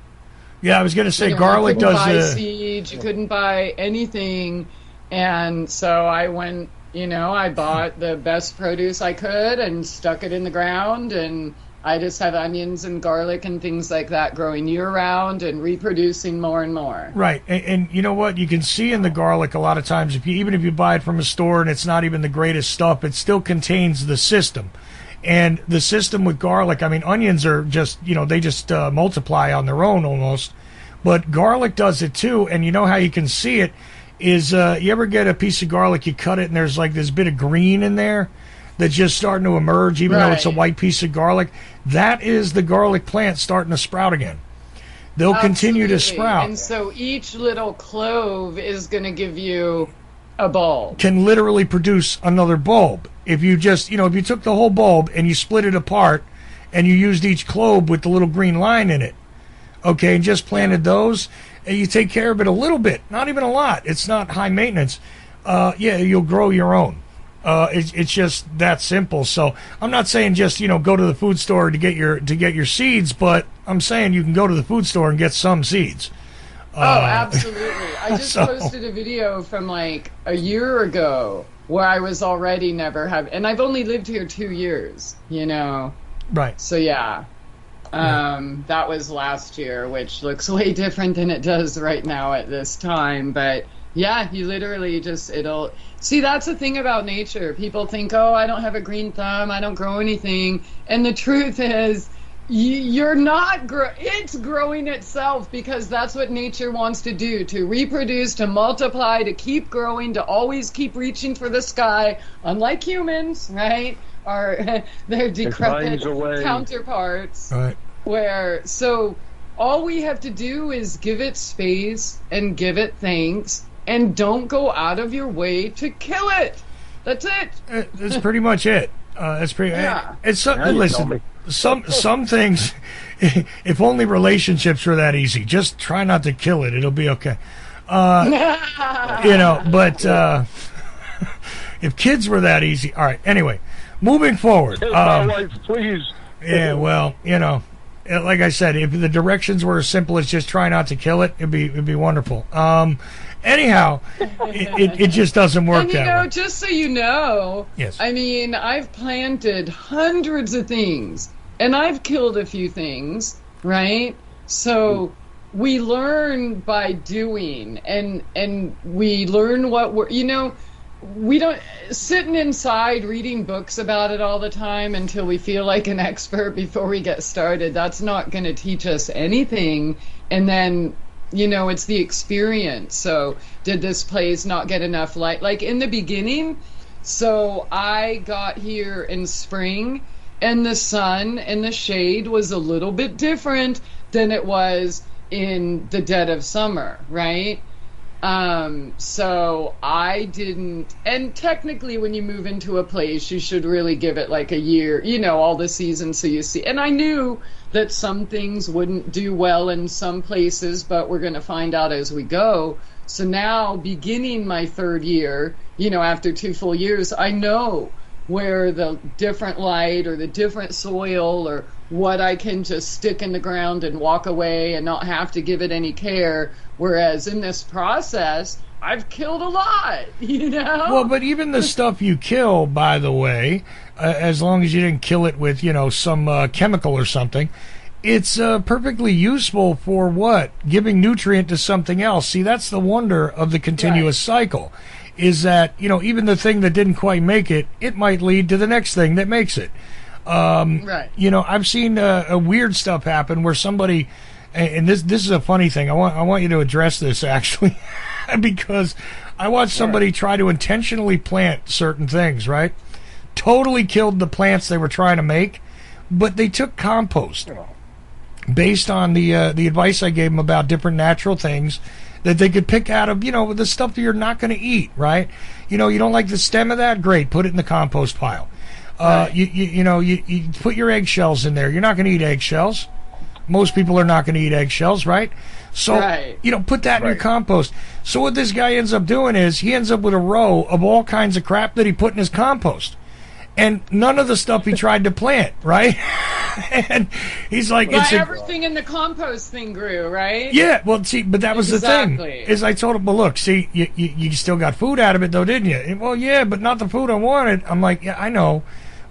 Yeah, I was going to say You know, garlic you couldn't does buy the. seeds, you couldn't buy anything, and so I went. You know, I bought the best produce I could and stuck it in the ground, and I just have onions and garlic and things like that growing year-round and reproducing more and more. Right, and you know what? You can see in the garlic a lot of times, even if you buy it from a store and it's not even the greatest stuff, it still contains the system. And the system with garlic, I mean, onions are just, you know, they just multiply on their own almost. But garlic does it too, and you know how you can see it is you ever get a piece of garlic, you cut it, and there's like this bit of green in there that's just starting to emerge, even though it's a white piece of garlic. That is the garlic plant starting to sprout again. They'll continue to sprout. And so each little clove is going to give you a bulb. Can literally produce another bulb. If you just, you know, if you took the whole bulb and you split it apart and you used each clove with the little green line in it, okay, and just planted those, and you take care of it a little bit, not even a lot. It's not high maintenance. Yeah, you'll grow your own. It's just that simple. So I'm not saying just, you know, go to the food store to get your seeds, but I'm saying you can go to the food store and get some seeds. Oh, absolutely. I just so- posted a video from like a year ago where I was already and I've only lived here 2 years, you know. Right. So yeah. That was last year, which looks way different than it does right now at this time, but yeah, you literally see, that's the thing about nature. People think, oh, I don't have a green thumb, I don't grow anything. And the truth is, you're not it's growing itself, because that's what nature wants to do, to reproduce, to multiply, to keep growing, to always keep reaching for the sky, unlike humans, right? Their decrepit counterparts. Right. So all we have to do is give it space and give it thanks, and don't go out of your way to kill it. That's it. That's pretty much it. That's pretty. Yeah. It's something. Listen, some things. If only relationships were that easy. Just try not to kill it. It'll be okay. You know, but if kids were that easy, all right. Anyway, moving forward. My wife, please. Yeah, well, you know, like I said, if the directions were as simple as just try not to kill it, it'd be wonderful. Anyhow, it just doesn't work and you that know, way. just so you know, Yes. I mean, I've planted hundreds of things, and I've killed a few things, right? So we learn by doing, and we learn what we're, you know, we don't sitting inside reading books about it all the time until we feel like an expert before we get started. That's not going to teach us anything. And then it's the experience. So did this place not get enough light? Like in the beginning, so I got here in spring, and the sun and the shade was a little bit different than it was in the dead of summer, right? So I didn't, and technically when you move into a place, you should really give it like a year, all the seasons so you see. And I knew that some things wouldn't do well in some places, but we're going to find out as we go. So now, beginning my third year, after 2 full years, I know where the different light or the different soil or what I can just stick in the ground and walk away and not have to give it any care. Whereas in this process, I've killed a lot, Well, but even the stuff you kill, by the way, as long as you didn't kill it with, some chemical or something, it's perfectly useful for what? Giving nutrient to something else. See, that's the wonder of the continuous cycle, is that, even the thing that didn't quite make it, it might lead to the next thing that makes it. Right. I've seen a weird stuff happen where somebody, and this is a funny thing. I want you to address this actually, because I watched somebody try to intentionally plant certain things. Right, totally killed the plants they were trying to make, but they took compost based on the advice I gave them about different natural things that they could pick out of, the stuff that you're not going to eat. Right, you don't like the stem of that? Great, put it in the compost pile. Right. You put your eggshells in there. You're not going to eat eggshells. Most people are not going to eat eggshells, right? So, put that in your compost. So what this guy ends up doing is he ends up with a row of all kinds of crap that he put in his compost. And none of the stuff he tried to plant, right? And he's like... everything in the compost thing grew, right? Yeah, well, see, but that was the thing. Is I told him, well, look, see, you still got food out of it, though, didn't you? And, well, yeah, but not the food I wanted. I'm like, yeah, I know.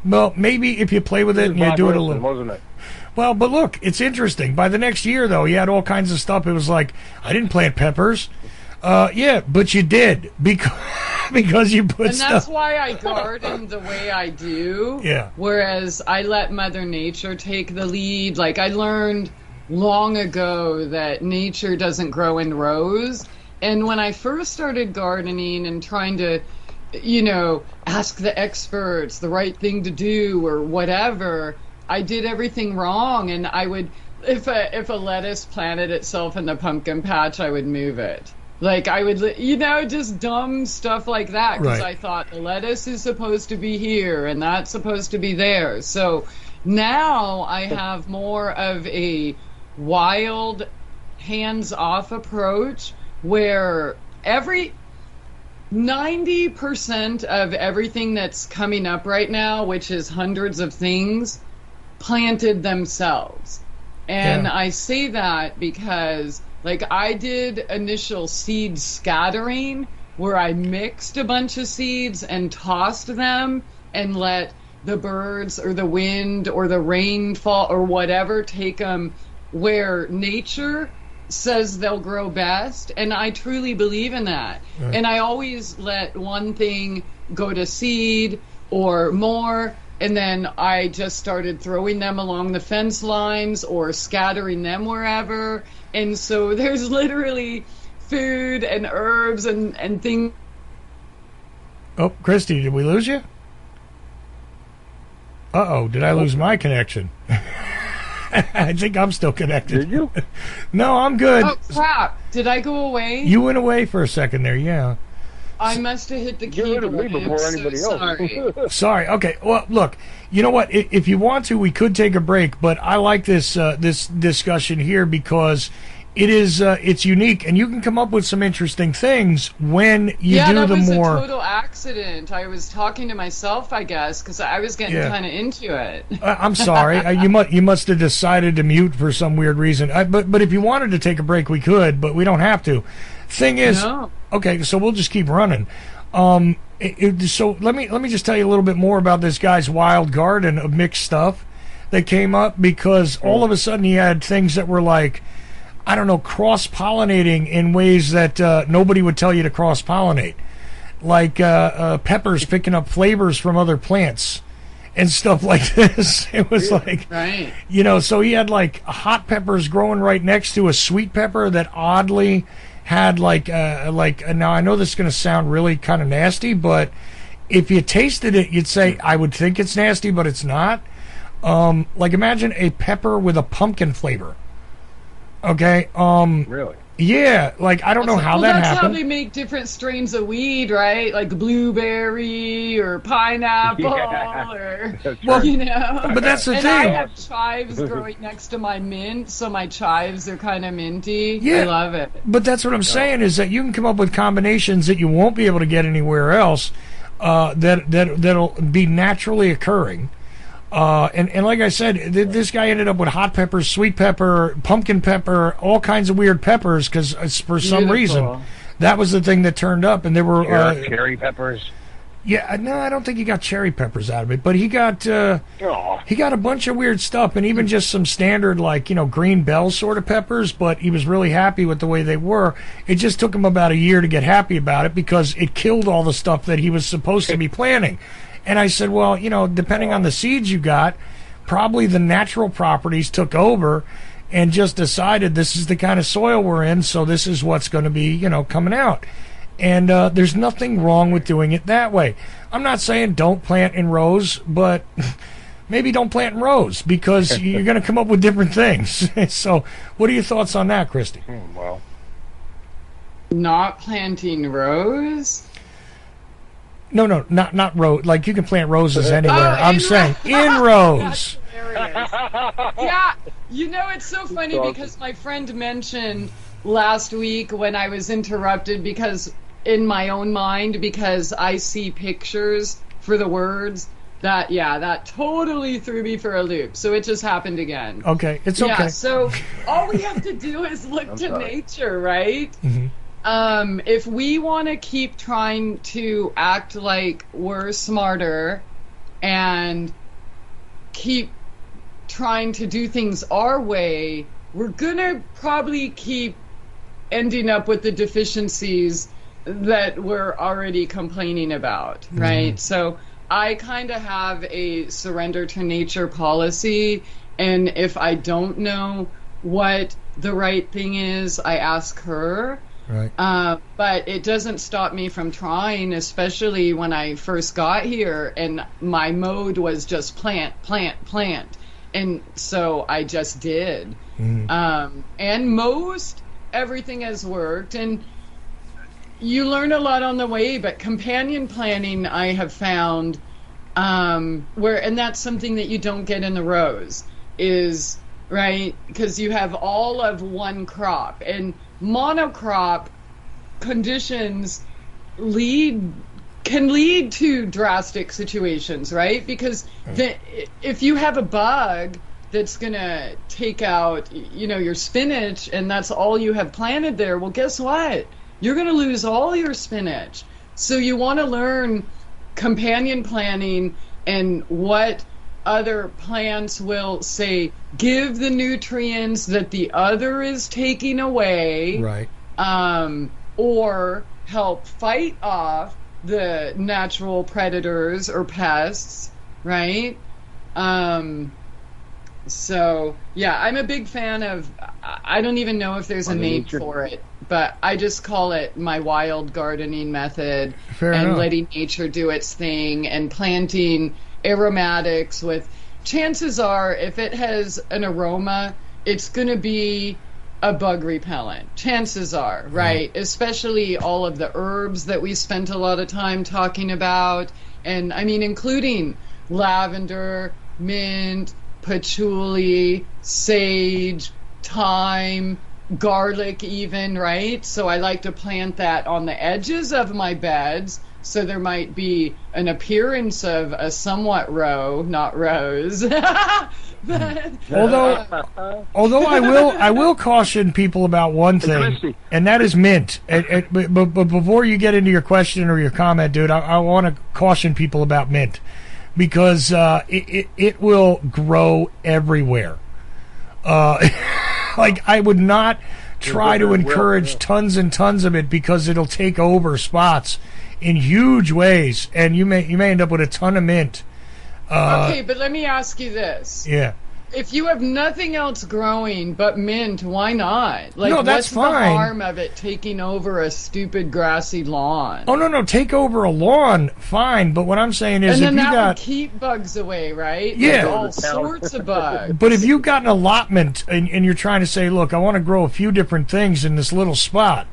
Well, maybe if you play with it and you do it a little... Wasn't it? Well, but look, it's interesting. By the next year, though, he had all kinds of stuff. It was like, I didn't plant peppers. Yeah, but you did because you put stuff. And that's why I garden the way I do. Yeah. Whereas I let Mother Nature take the lead. Like I learned long ago that nature doesn't grow in rows. And when I first started gardening and trying to, ask the experts the right thing to do or whatever, I did everything wrong. And I would, if a lettuce planted itself in the pumpkin patch, I would move it. Like I would, just dumb stuff like that because I thought the lettuce is supposed to be here and that's supposed to be there. So now I have more of a wild, hands-off approach where 90% of everything that's coming up right now, which is hundreds of things, planted themselves. And I say that because I did initial seed scattering where I mixed a bunch of seeds and tossed them and let the birds or the wind or the rainfall or whatever take them where nature says they'll grow best. And I truly believe in that. Right. And I always let one thing go to seed or more. And then I just started throwing them along the fence lines or scattering them wherever. And so there's literally food and herbs and things. Oh, Christie, did we lose you? Uh-oh, did I lose my connection? I think I'm still connected. Did you? No, I'm good. Oh, crap. Did I go away? You went away for a second there, yeah. I must have hit the keyboard. You would have before anybody else. Sorry. Sorry. Okay. Well, look. You know what? If you want to, we could take a break. But I like this this discussion here because it's unique, and you can come up with some interesting things when you do the more. Yeah, that was a total accident. I was talking to myself, I guess, because I was getting kind of into it. I'm sorry. You must have decided to mute for some weird reason. But if you wanted to take a break, we could, but we don't have to. Thing is, okay, so we'll just keep running. So let me just tell you a little bit more about this guy's wild garden of mixed stuff that came up because all of a sudden he had things that were like, I don't know, cross-pollinating in ways that nobody would tell you to cross-pollinate, like peppers picking up flavors from other plants and stuff like this. It was like, Right. you know, so he had like hot peppers growing right next to a sweet pepper that oddly had like now I know this is going to sound really kind of nasty, but if you tasted it, you'd say, I would think it's nasty, but it's not. Like imagine a pepper with a pumpkin flavor. Okay. Really? Yeah, like I don't know how that that's happened. how they make different strains of weed, right? Like blueberry or pineapple or, Well, you know. but that's the and thing. I have chives growing next to my mint, so my chives are kind of minty. Yeah. I love it. But that's what I'm saying is that you can come up with combinations that you won't be able to get anywhere else. That'll be naturally occurring. And like I said, this guy ended up with hot pepper, sweet pepper, pumpkin pepper, all kinds of weird peppers because for some reason that was the thing that turned up. And there were cherry peppers. Yeah, no, I don't think he got cherry peppers out of it, but he got a bunch of weird stuff, and even just some standard like green bell sort of peppers. But he was really happy with the way they were. It just took him about a year to get happy about it because it killed all the stuff that he was supposed to be planting. And I said, well, depending on the seeds you got, probably the natural properties took over and just decided this is the kind of soil we're in, so this is what's going to be, coming out. And there's nothing wrong with doing it that way. I'm not saying don't plant in rows, but maybe don't plant in rows because you're going to come up with different things. So what are your thoughts on that, Christie? Well, Not planting rows? No, not row. Like you can plant roses anywhere. I'm saying in rows. Yeah, it's so funny because my friend mentioned last week when I was interrupted because in my own mind, because I see pictures for the words, that totally threw me for a loop. So it just happened again. Okay, it's okay. Yeah, so all we have to do is look to nature, right? Mm-hmm. If we want to keep trying to act like we're smarter and keep trying to do things our way, we're going to probably keep ending up with the deficiencies that we're already complaining about, right? Mm-hmm. So I kind of have a surrender to nature policy, and if I don't know what the right thing is, I ask her. Right. But it doesn't stop me from trying, especially when I first got here and my mode was just plant. And so I just did. Mm. And most everything has worked. And you learn a lot on the way, but companion planning I have found and that's something that you don't get in the rows is, right, because you have all of one crop. And monocrop conditions can lead to drastic situations, right? Because if you have a bug that's going to take out, your spinach and that's all you have planted there, well, guess what? You're going to lose all your spinach. So you want to learn companion planning and what other plants will say give the nutrients that the other is taking away, right? Or help fight off the natural predators or pests, right? So yeah, I'm a big fan of, I don't even know if there's a name for it, but I just call it my wild gardening method. Fair enough. Letting nature do its thing and planting aromatics with, chances are if it has an aroma, it's going to be a bug repellent. Chances are, right? Especially all of the herbs that we spent a lot of time talking about. And I mean, including lavender, mint, patchouli, sage, thyme, garlic even, right? So I like to plant that on the edges of my beds. So there might be an appearance of a somewhat row, not rows. But, although I will caution people about one thing, and that is mint. But before you get into your question or your comment, dude, I want to caution people about mint because it will grow everywhere. Like I would not try to encourage tons and tons of it because it'll take over spots in huge ways, and you may end up with a ton of mint Okay, but let me ask you this. Yeah. If you have nothing else growing but mint, why not? Like, No, that's what's fine. the harm of it taking over a stupid grassy lawn? Oh, no, take over a lawn, fine. But what I'm saying is, and then if you that got, would keep bugs away, right? Yeah. Like all sorts of bugs. but if you got an allotment and you're trying to say, look, I want to grow a few different things in this little spot,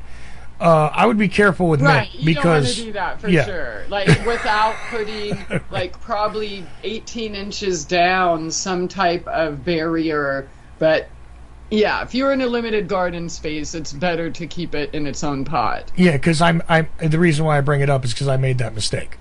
I would be careful with Right, mint you don't want because to do that for yeah. sure. Like, without putting, like, probably 18 inches down some type of barrier. But, yeah, if you're in a limited garden space, it's better to keep it in its own pot. Yeah, because I'm the reason why I bring it up is because I made that mistake.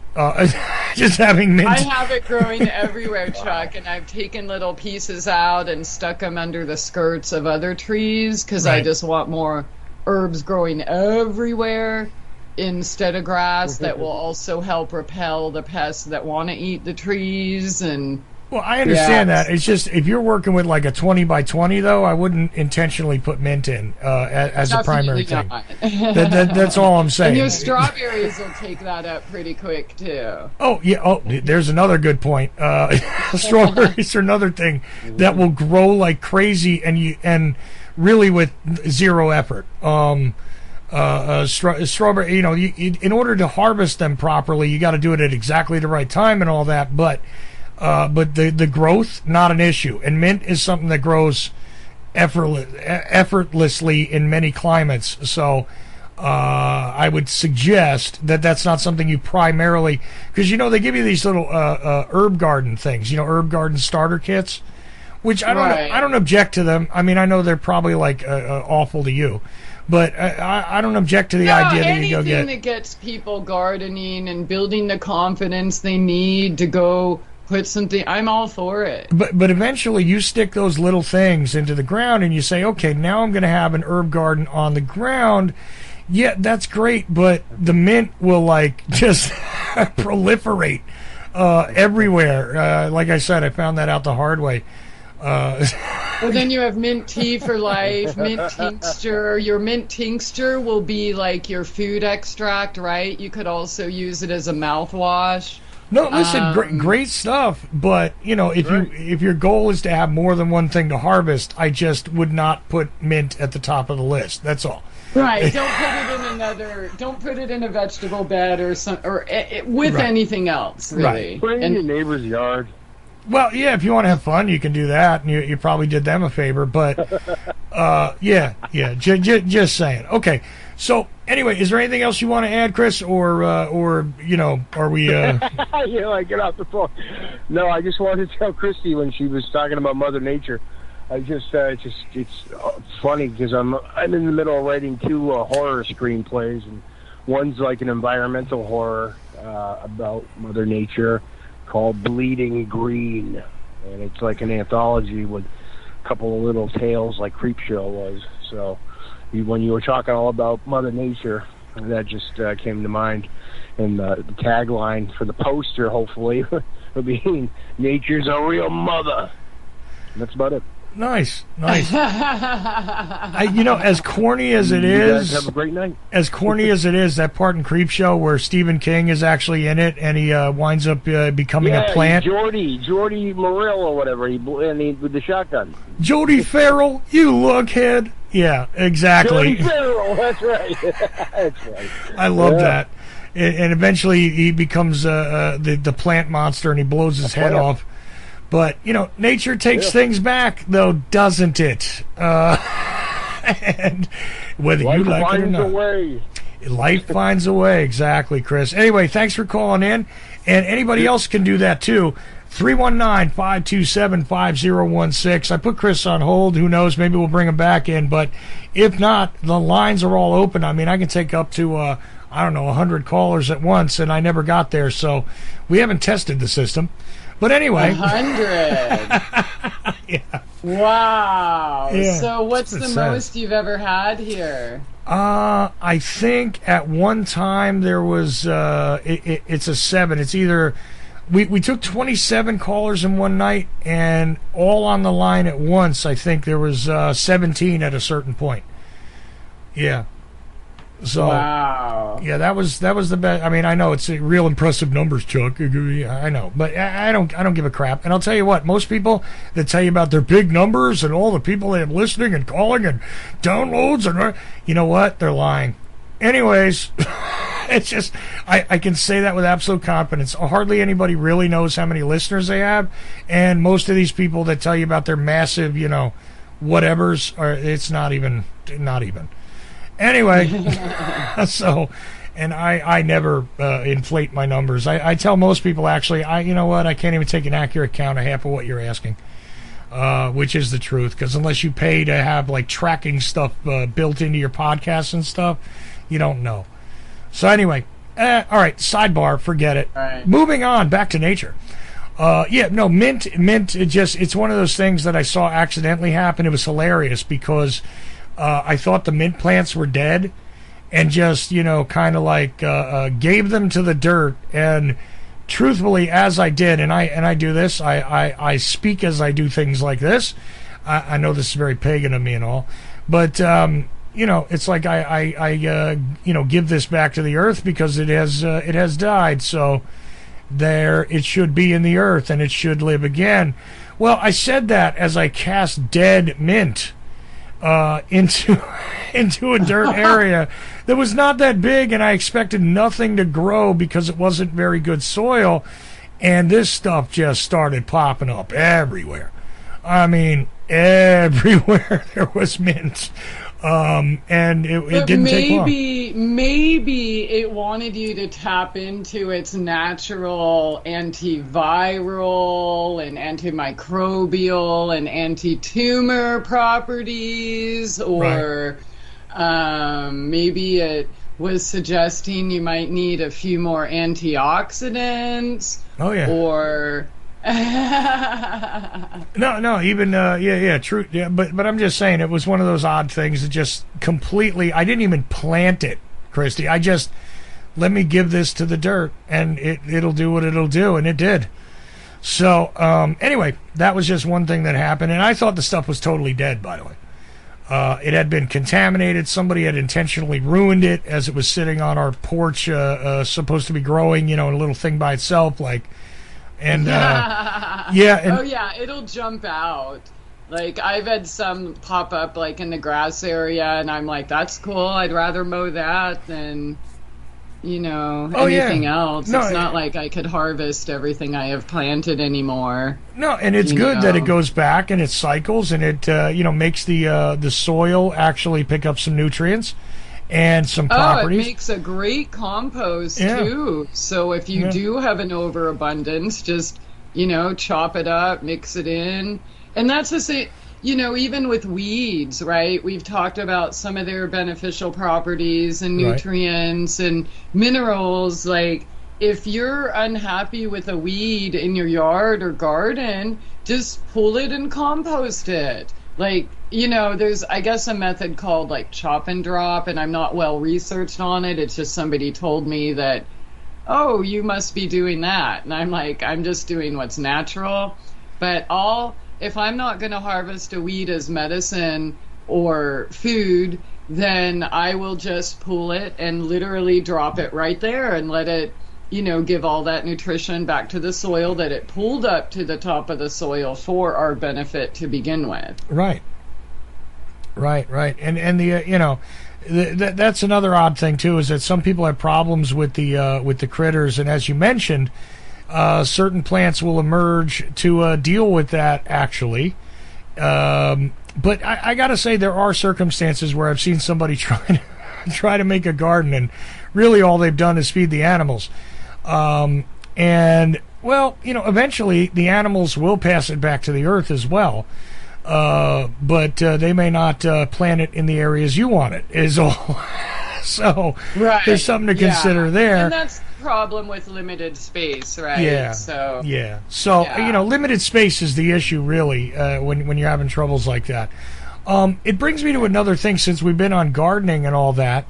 Just having mint. I have it growing everywhere, Chuck, and I've taken little pieces out and stuck them under the skirts of other trees because I Right. just want more herbs growing everywhere instead of grass that will also help repel the pests that want to eat the trees. And Well, I understand Yeah. that. It's just if you're working with like a 20 by 20, though, I wouldn't intentionally put mint in as a primary thing. That's all I'm saying. And your strawberries will take that up pretty quick too. Oh yeah. Oh, there's another good point. Strawberries are another thing that will grow like crazy, and really with zero effort. Strawberry. You know, in order to harvest them properly, you got to do it at exactly the right time and all that. But the growth, not an issue. And mint is something that grows effortlessly in many climates. So I would suggest that that's not something you primarily, because you know they give you these little herb garden things, you know, herb garden starter kits, which I don't object to them. I mean, I know they're probably like awful to you, but I don't object to the idea that you go get anything that gets people gardening and building the confidence they need to go put something. I'm all for it. But eventually you stick those little things into the ground and you say, okay, now I'm going to have an herb garden on the ground. Yeah, that's great, but the mint will like just proliferate everywhere. Like I said, I found that out the hard way. Well, then you have mint tea for life, mint tincture. Your mint tincture will be like your food extract, right? You could also use it as a mouthwash. No, listen, great stuff. But you know, if your goal is to have more than one thing to harvest, I just would not put mint at the top of the list. That's all. Right. Don't put it in another. Don't put it in a vegetable bed or with anything else. Really. Right. Put it in your neighbor's yard. Well, yeah, if you want to have fun, you can do that, and you probably did them a favor. But just saying. Okay. So anyway, is there anything else you want to add, Chris, or you know, are we? I get off the phone. No, I just wanted to tell Christie when she was talking about Mother Nature. I just it's funny because I'm in the middle of writing two horror screenplays, and one's like an environmental horror about Mother Nature called Bleeding Green, and it's like an anthology with a couple of little tales like Creepshow was. So when you were talking all about Mother Nature, that just came to mind. And the tagline for the poster, hopefully, will be "Nature's a real mother." And that's about it. Nice. You know, as corny as it is, you guys have a great night. As corny as it is, that part in Creepshow where Stephen King is actually in it, and he winds up becoming a plant. Jordy Morrill or whatever, with the shotgun. Jody Farrell, you lughead. Yeah, exactly. Jody Farrell, that's right. That's right. I love that. And eventually he becomes the plant monster, and he blows his head off. But, you know, nature takes things back, though, doesn't it? And whether you like it or not. Life finds a way. Exactly, Chris. Anyway, thanks for calling in. And anybody else can do that, too. 319-527-5016. I put Chris on hold. Who knows? Maybe we'll bring him back in. But if not, the lines are all open. I mean, I can take up to, 100 callers at once, and I never got there. So we haven't tested the system. But anyway. 100. Yeah. Wow. Yeah, So what's the sad. most you've ever had here? I think at one time there was, it's a 7. It's either, we took 27 callers in one night, and all on the line at once, I think there was 17 at a certain point. Yeah. So, wow. yeah, that was the best. I mean, I know it's real impressive numbers, Chuck. I know, but I don't give a crap. And I'll tell you what, most people that tell you about their big numbers and all the people they have listening and calling and downloads, and you know what, they're lying. Anyways, it's just I can say that with absolute confidence. Hardly anybody really knows how many listeners they have, and most of these people that tell you about their massive, whatevers, it's not even. Anyway, so, and I never inflate my numbers. I tell most people, actually, you know what, I can't even take an accurate count of half of what you're asking, which is the truth, because unless you pay to have, like, tracking stuff built into your podcasts and stuff, you don't know. So anyway, all right, sidebar, forget it. Right. Moving on, back to nature. Mint, it's one of those things that I saw accidentally happen. It was hilarious because I thought the mint plants were dead and just, kind of like gave them to the dirt. And truthfully, as I did, and I do this, I speak as I do things like this. I know this is very pagan of me and all, but, it's like I give this back to the earth because it has died. So there it should be in the earth and it should live again. Well, I said that as I cast dead mint into a dirt area that was not that big, and I expected nothing to grow because it wasn't very good soil, and this stuff just started popping up everywhere. I mean, everywhere there was mint. And it didn't take long. Maybe it wanted you to tap into its natural antiviral and antimicrobial and anti-tumor properties, or maybe it was suggesting you might need a few more antioxidants. Oh, yeah. Or No, even true. Yeah, but I'm just saying it was one of those odd things that just completely. I didn't even plant it, Christie. I just let me give this to the dirt, and it'll do what it'll do, and it did. So anyway, that was just one thing that happened, and I thought the stuff was totally dead. By the way, it had been contaminated. Somebody had intentionally ruined it as it was sitting on our porch, supposed to be growing, in a little thing by itself, like. And it'll jump out. Like, I've had some pop up like in the grass area, and I'm like, that's cool. I'd rather mow that than anything else. It's not like I could harvest everything I have planted anymore. No, and it's good that it goes back and it cycles, and it makes the soil actually pick up some nutrients and some properties. It makes a great compost too. So if you do have an overabundance, just chop it up, mix it in. And that's the same, even with weeds, right? We've talked about some of their beneficial properties and nutrients and minerals. Like, if you're unhappy with a weed in your yard or garden, just pull it and compost it. Like, there's, I guess, a method called like chop and drop, and I'm not well researched on it. It's just somebody told me that, oh, you must be doing that. And I'm like, I'm just doing what's natural. But if I'm not going to harvest a weed as medicine or food, then I will just pull it and literally drop it right there and let it, give all that nutrition back to the soil that it pulled up to the top of the soil for our benefit to begin with. Right. And that's another odd thing too, is that some people have problems with the critters, and as you mentioned, certain plants will emerge to deal with that actually. But I got to say, there are circumstances where I've seen somebody try to make a garden, and really all they've done is feed the animals. And well, eventually the animals will pass it back to the earth as well. But they may not plant it in the areas you want it, is all. So there's something to consider there. And that's the problem with limited space, right? Yeah. So limited space is the issue, really, when you're having troubles like that. It brings me to another thing, since we've been on gardening and all that.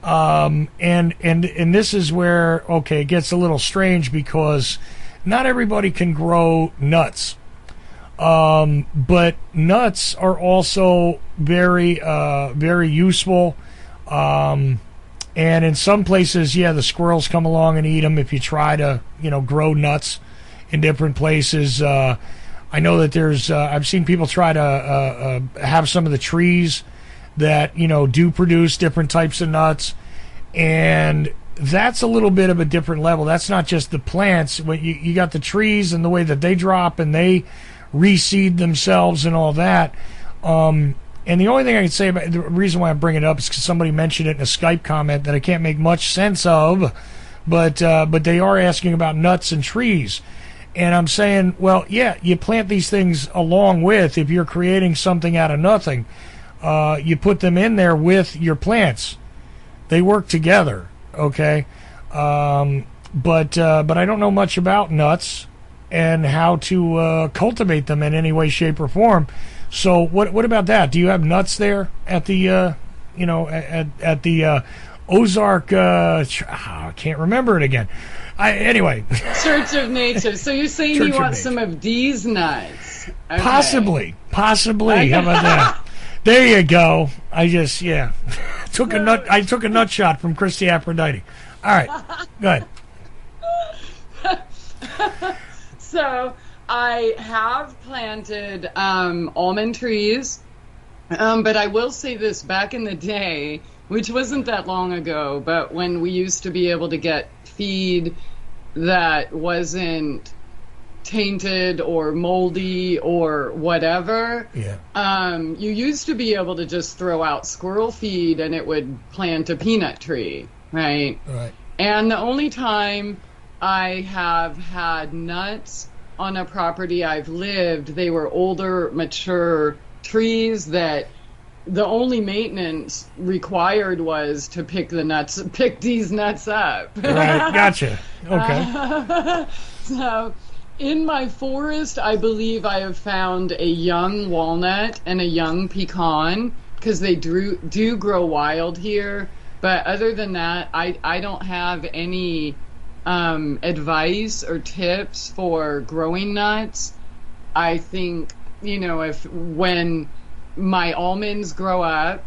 And this is where, it gets a little strange, because not everybody can grow nuts. But nuts are also very, very useful. And in some places, yeah, the squirrels come along and eat them if you try to, grow nuts in different places. I know that there's, I've seen people try to have some of the trees that, do produce different types of nuts. And that's a little bit of a different level. That's not just the plants. When you got the trees and the way that they drop and they reseed themselves and all that. And the only thing I can say about the reason why I bring it up is because somebody mentioned it in a Skype comment that I can't make much sense of, but they are asking about nuts and trees. And I'm saying, well, yeah, you plant these things along with, if you're creating something out of nothing, you put them in there with your plants. They work together, okay? But I don't know much about nuts and how to cultivate them in any way, shape, or form. So what about that? Do you have nuts there at the at the Ozark? I can't remember it again. Anyway. Church of Nature. So you're saying you want some of these nuts? Okay. Possibly. How about that? There you go. I just took a nut. I took a nut shot from Christie Aphrodite. All right, go ahead. So I have planted almond trees, but I will say this: back in the day, which wasn't that long ago, but when we used to be able to get feed that wasn't tainted or moldy or whatever, you used to be able to just throw out squirrel feed and it would plant a peanut tree, right? Right. And the only time I have had nuts on a property I've lived, they were older, mature trees that the only maintenance required was to pick these nuts up. Right, gotcha. Okay. So in my forest, I believe I have found a young walnut and a young pecan, because they do grow wild here. But other than that, I don't have any advice or tips for growing nuts. I think, when my almonds grow up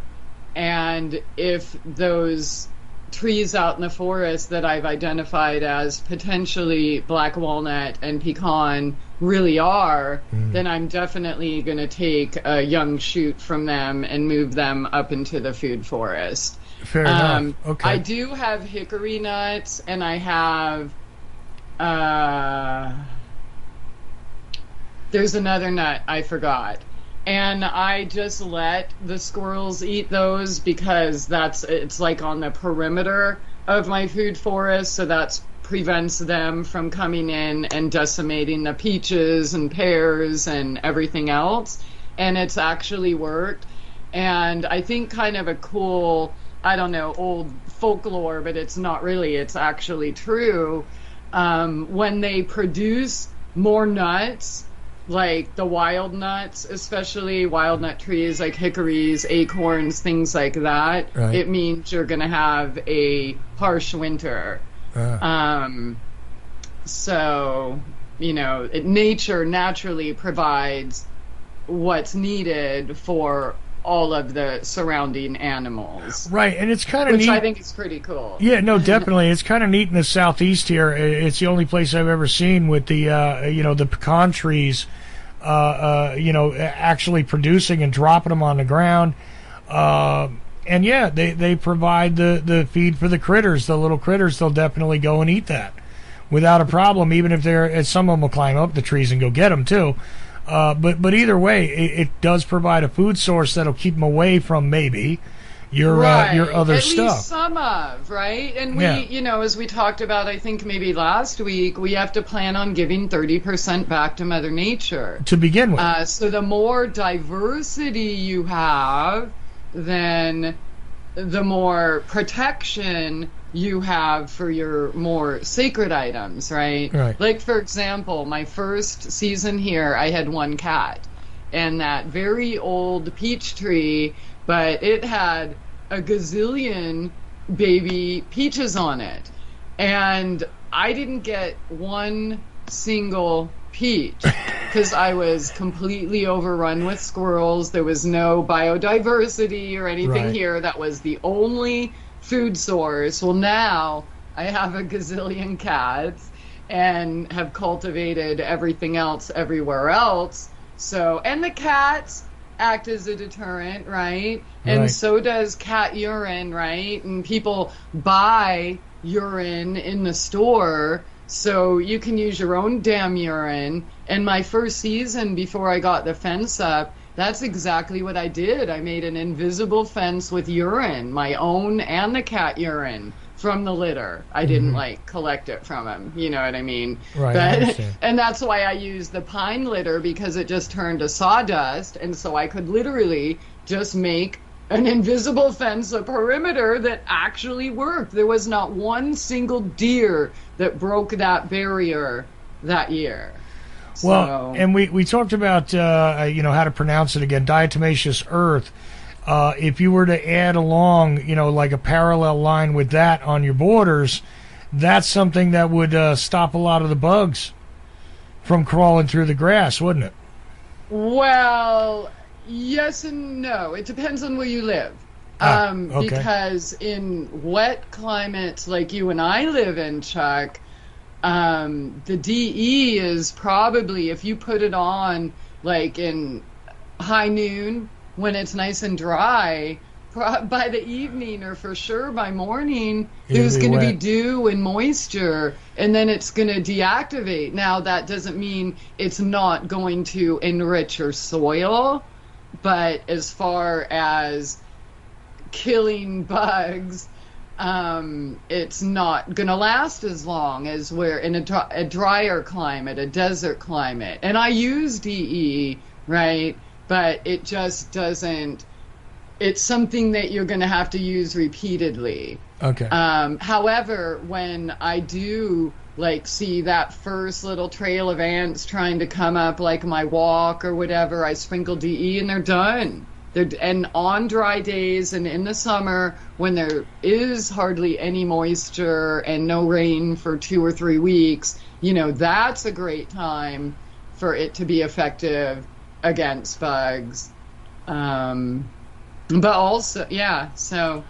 and if those trees out in the forest that I've identified as potentially black walnut and pecan really are, then I'm definitely going to take a young shoot from them and move them up into the food forest. Fair enough. Okay. I do have hickory nuts, and I have there's another nut I forgot. And I just let the squirrels eat those because it's like on the perimeter of my food forest, so that prevents them from coming in and decimating the peaches and pears and everything else. And it's actually worked. And I think kind of a cool, I don't know, old folklore, but it's not really, it's actually true. When they produce more nuts, like the wild nuts, especially wild nut trees like hickories, acorns, things like that, right, it means you're going to have a harsh winter. So, nature naturally provides what's needed for all of the surrounding animals. Right, and it's kind of neat. Which I think is pretty cool. Yeah, no, definitely. It's kind of neat in the southeast here. It's the only place I've ever seen with the, the pecan trees, actually producing and dropping them on the ground. And yeah, they provide the feed for the critters, the little critters. They'll definitely go and eat that without a problem, even if some of them will climb up the trees and go get them too. But either way, it does provide a food source that'll keep them away from maybe your other stuff. At least some of, right? And we, as we talked about, I think maybe last week, we have to plan on giving 30% back to Mother Nature. To begin with. So the more diversity you have, then the more protection you have for your more sacred items, right? Right. Like, for example, my first season here, I had one cat, and that very old peach tree, but it had a gazillion baby peaches on it. And I didn't get one single peach because I was completely overrun with squirrels. There was no biodiversity or anything right here. That was the only food source. Well, now I have a gazillion cats and have cultivated everything else everywhere else. So, and the cats act as a deterrent, right? And so does cat urine, right? And people buy urine in the store, so you can use your own damn urine. And my first season, before I got the fence up, that's exactly what I did. I made an invisible fence with urine, my own and the cat urine, from the litter. I didn't like collect it from him, you know what I mean? Right. But, and that's why I used the pine litter, because it just turned to sawdust, and so I could literally just make an invisible fence, a perimeter that actually worked. There was not one single deer that broke that barrier that year. Well, and we talked about how to pronounce it again, diatomaceous earth. If you were to add along, like a parallel line with that on your borders, that's something that would stop a lot of the bugs from crawling through the grass, wouldn't it? Well, yes and no. It depends on where you live. Okay. Because in wet climates like you and I live in, Chuck, the DE is probably, if you put it on like in high noon when it's nice and dry, by the evening or for sure by morning, there's going to be dew and moisture, and then it's going to deactivate. Now, that doesn't mean it's not going to enrich your soil, but as far as killing bugs, it's not going to last as long as we're in a drier climate, a desert climate. And I use DE, right? But it just doesn't, it's something that you're going to have to use repeatedly. Okay. However, when I do see that first little trail of ants trying to come up like my walk or whatever, I sprinkle DE and they're done. And on dry days and in the summer when there is hardly any moisture and no rain for 2 or 3 weeks, that's a great time for it to be effective against bugs. But also, so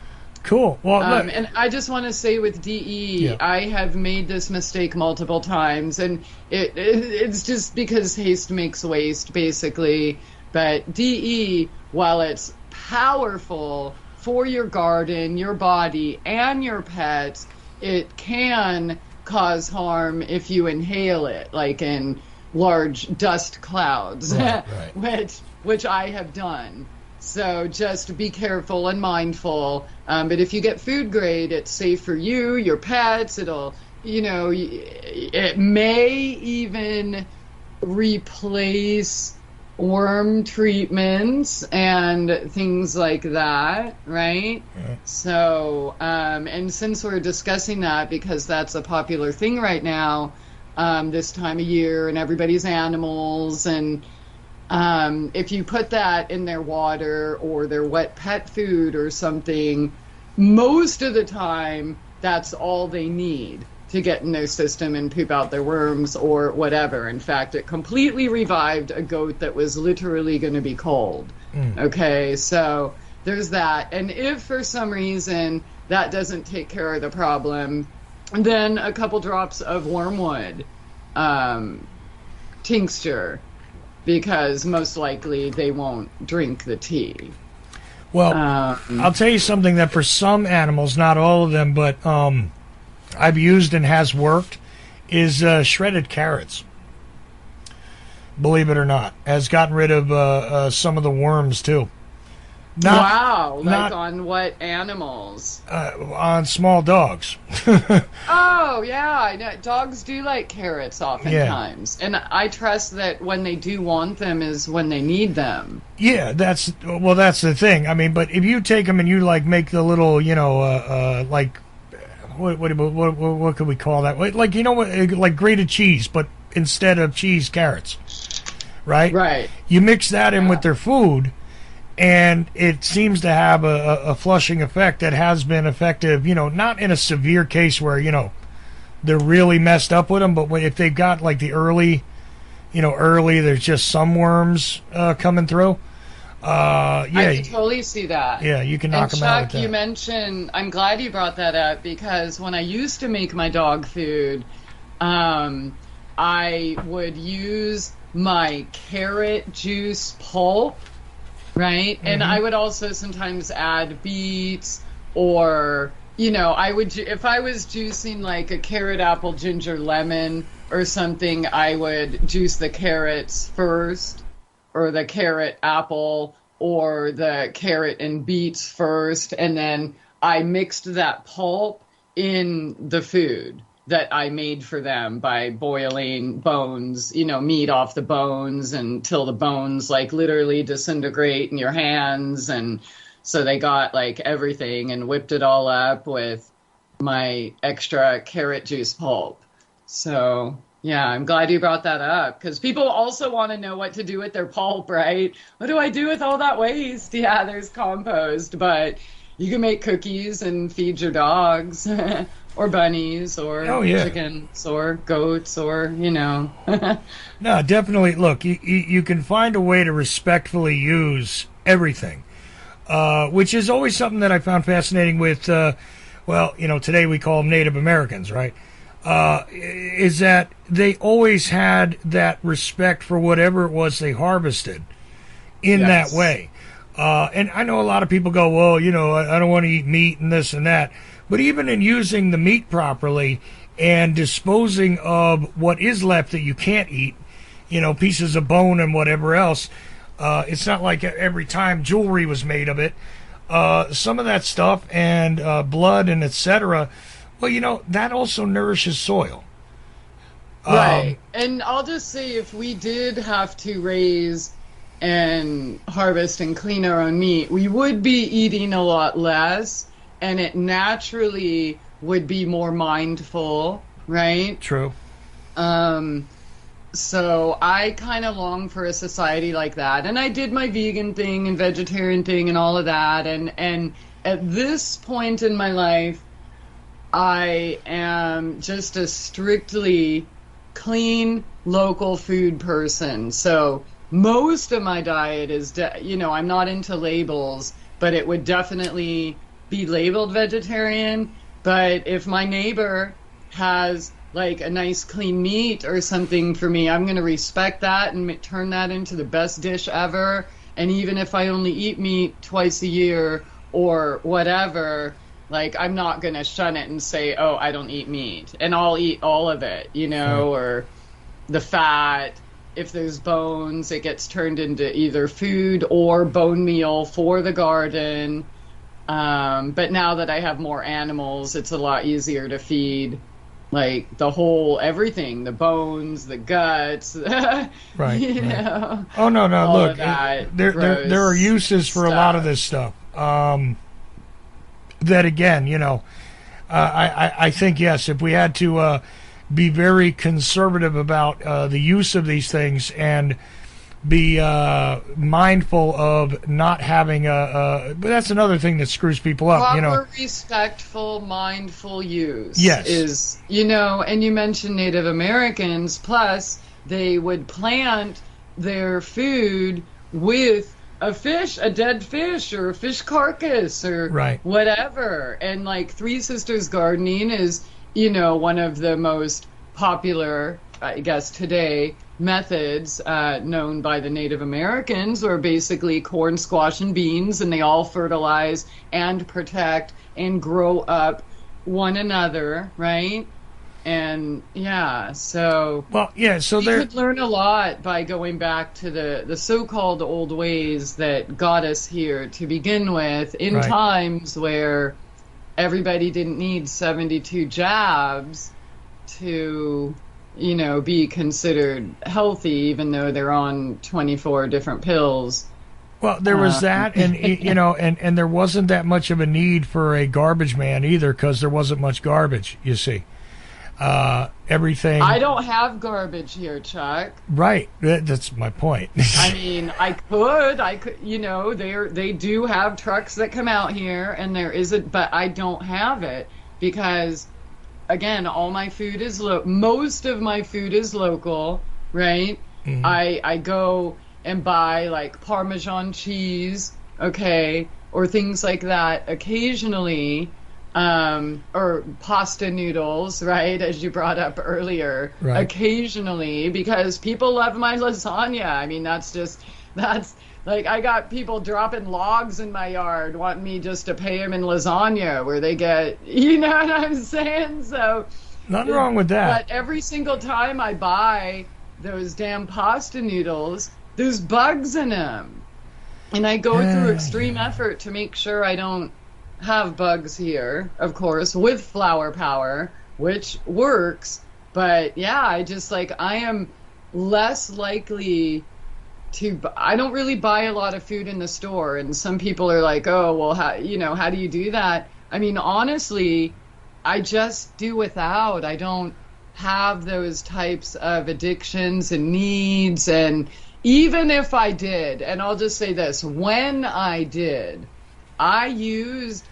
cool. Well, and I just want to say with DE, I have made this mistake multiple times, and it's just because haste makes waste, basically. But DE, while it's powerful for your garden, your body, and your pets, it can cause harm if you inhale it, like in large dust clouds, which I have done. So just be careful and mindful. But if you get food grade, it's safe for you, your pets. It'll, it may even replace worm treatments and things like that, right? Yeah. So, and since we're discussing that, because that's a popular thing right now, this time of year, and everybody's animals, and if you put that in their water or their wet pet food or something, most of the time that's all they need to get in their system and poop out their worms or whatever. In fact, it completely revived a goat that was literally going to be cold. Okay, so there's that. And if for some reason that doesn't take care of the problem, then a couple drops of wormwood tincture, because most likely they won't drink the tea. Well, I'll tell you something that for some animals, not all of them, but I've used and has worked, is shredded carrots. Believe it or not, has gotten rid of some of the worms too. On what animals? On small dogs. Oh, yeah, I know. Dogs do like carrots oftentimes. Yeah. And I trust that when they do want them is when they need them. Yeah, that's the thing. I mean, but if you take them and you make the little, what could we call that? Like grated cheese, but instead of cheese, carrots. Right? Right. You mix that in with their food, and it seems to have a flushing effect that has been effective, not in a severe case where, they're really messed up with them, but if they've got the early, there's just some worms coming through, Yeah, I can totally see that. yeah, you can knock And them out with Chuck, that. you mentioned, I'm glad you brought that up because when I used to make my dog food, I would use my carrot juice pulp, right? And I would also sometimes add beets or, if I was juicing like a carrot, apple, ginger, lemon or something, I would juice the carrots first or the carrot, apple, or the carrot and beets first, and then I mixed that pulp in the food that I made for them by boiling bones, meat off the bones until the bones like literally disintegrate in your hands. And so they got like everything and whipped it all up with my extra carrot juice pulp. So yeah, I'm glad you brought that up because people also want to know what to do with their pulp, right? What do I do with all that waste? Yeah, there's compost, but you can make cookies and feed your dogs or bunnies or chickens or goats or, No, definitely. Look, you can find a way to respectfully use everything, which is always something that I found fascinating with, today we call them Native Americans, right? Is that they always had that respect for whatever it was they harvested in that way. And I know a lot of people go, well, I don't want to eat meat and this and that. But even in using the meat properly and disposing of what is left that you can't eat, pieces of bone and whatever else, it's not like every time jewelry was made of it. Some of that stuff and blood and etc., well, that also nourishes soil. Right. And I'll just say if we did have to raise and harvest and clean our own meat, we would be eating a lot less and it naturally would be more mindful, right? True. So I kind of long for a society like that. And I did my vegan thing and vegetarian thing and all of that. And at this point in my life, I am just a strictly clean local food person. So most of my diet is, I'm not into labels, but it would definitely be labeled vegetarian. But if my neighbor has like a nice clean meat or something for me, I'm going to respect that and turn that into the best dish ever. And even if I only eat meat twice a year or whatever, like, I'm not going to shun it and say, oh, I don't eat meat. And I'll eat all of it, or the fat. If there's bones, it gets turned into either food or bone meal for the garden. But now that I have more animals, it's a lot easier to feed, like, the whole everything, the bones, the guts. Right. know. Oh, no. All Look, of that there are uses for a lot of this stuff. That again, I think, yes, if we had to be very conservative about the use of these things and be mindful of not having but that's another thing that screws people up, Proper, respectful, mindful use. Yes. Is, and you mentioned Native Americans, plus they would plant their food with a dead fish or a fish carcass or whatever. And like Three Sisters gardening is, one of the most popular, I guess today, methods known by the Native Americans, or basically corn, squash, and beans, and they all fertilize and protect and grow up one another, right? And so you could learn a lot by going back to the so-called old ways that got us here to begin with, in times where everybody didn't need 72 jabs to, be considered healthy, even though they're on 24 different pills. Well, there was that, and and there wasn't that much of a need for a garbage man either, because there wasn't much garbage, you see. Everything. I don't have garbage here, Chuck. Right. That's my point. I mean, I could, they do have trucks that come out here, and there isn't, but I don't have it because, again, all my food is most of my food is local, right? Mm-hmm. I go and buy like Parmesan cheese, okay, or things like that occasionally, or pasta noodles, right, as you brought up earlier, right. Occasionally, because people love my lasagna. I mean, that's like, I got people dropping logs in my yard wanting me just to pay them in lasagna where they get, you know what I'm saying? So nothing wrong with that. But every single time I buy those damn pasta noodles, there's bugs in them. And I go through extreme effort to make sure I don't have bugs here, of course, with flour power, which works. But yeah, I am less likely I don't really buy a lot of food in the store, and some people are like, oh, well, how do you do that? I mean, honestly, I just do without. I don't have those types of addictions and needs, and even if I did, and I'll just say this, when I did, I used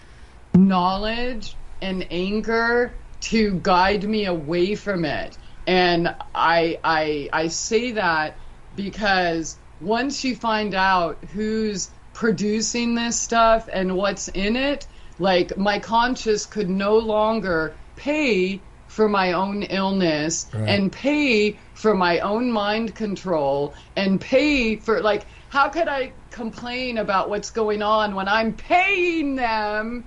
knowledge and anger to guide me away from it. And I say that because once you find out who's producing this stuff and what's in it, like, my conscience could no longer pay for my own illness, right, and pay for my own mind control, and pay for, like, how could I complain about what's going on when I'm paying them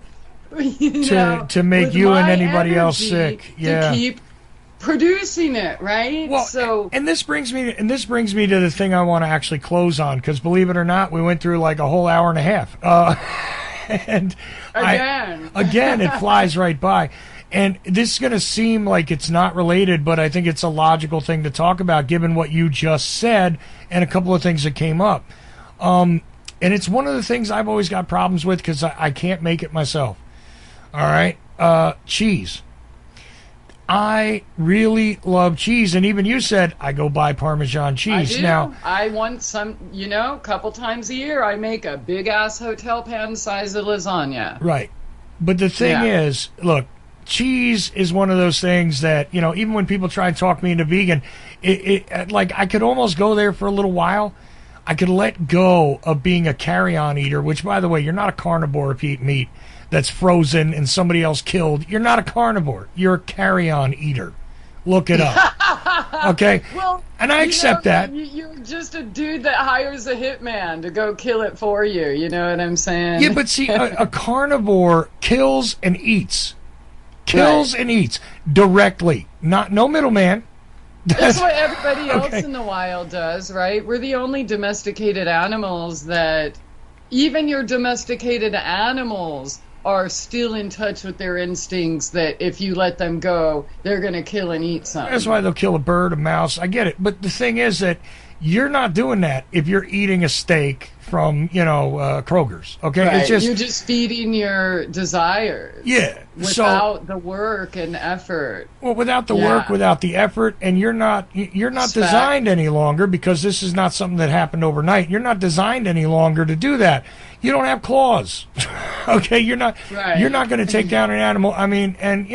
to make you and anybody else sick? Yeah. To keep producing it, right? Well, so, and this brings me to the thing I want to actually close on, because believe it or not, we went through like a whole hour and a half, and again it flies right by. And this is going to seem like it's not related, but I think it's a logical thing to talk about given what you just said and a couple of things that came up. And it's one of the things I've always got problems with because I can't make it myself. All right. Cheese. I really love cheese. And even you said I go buy Parmesan cheese. I do. Now, I want some, a couple times a year I make a big-ass hotel pan size of lasagna. Right. But the thing is, look, cheese is one of those things that, even when people try to talk me into vegan, like, I could almost go there for a little while. I could let go of being a carry-on eater, which, by the way, you're not a carnivore if you eat meat that's frozen and somebody else killed. You're not a carnivore. You're a carry-on eater. Look it up. Okay? Well, and I accept that. You're just a dude that hires a hitman to go kill it for you. You know what I'm saying? Yeah, but see, a carnivore kills and eats. Kills and eats directly. No middleman. That's what everybody else in the wild does, right? We're the only domesticated animals that, even your domesticated animals are still in touch with their instincts that if you let them go, they're going to kill and eat something. That's why they'll kill a bird, a mouse. I get it. But the thing is that you're not doing that if you're eating a steak from, Kroger's. Okay? Right. It's just, you're just feeding your desires. Yeah. Without the work and effort. Well, without the work, without the effort, and you're not designed any longer, because this is not something that happened overnight. You're not designed any longer to do that. You don't have claws. Okay? You're not going to take down an animal. I mean, and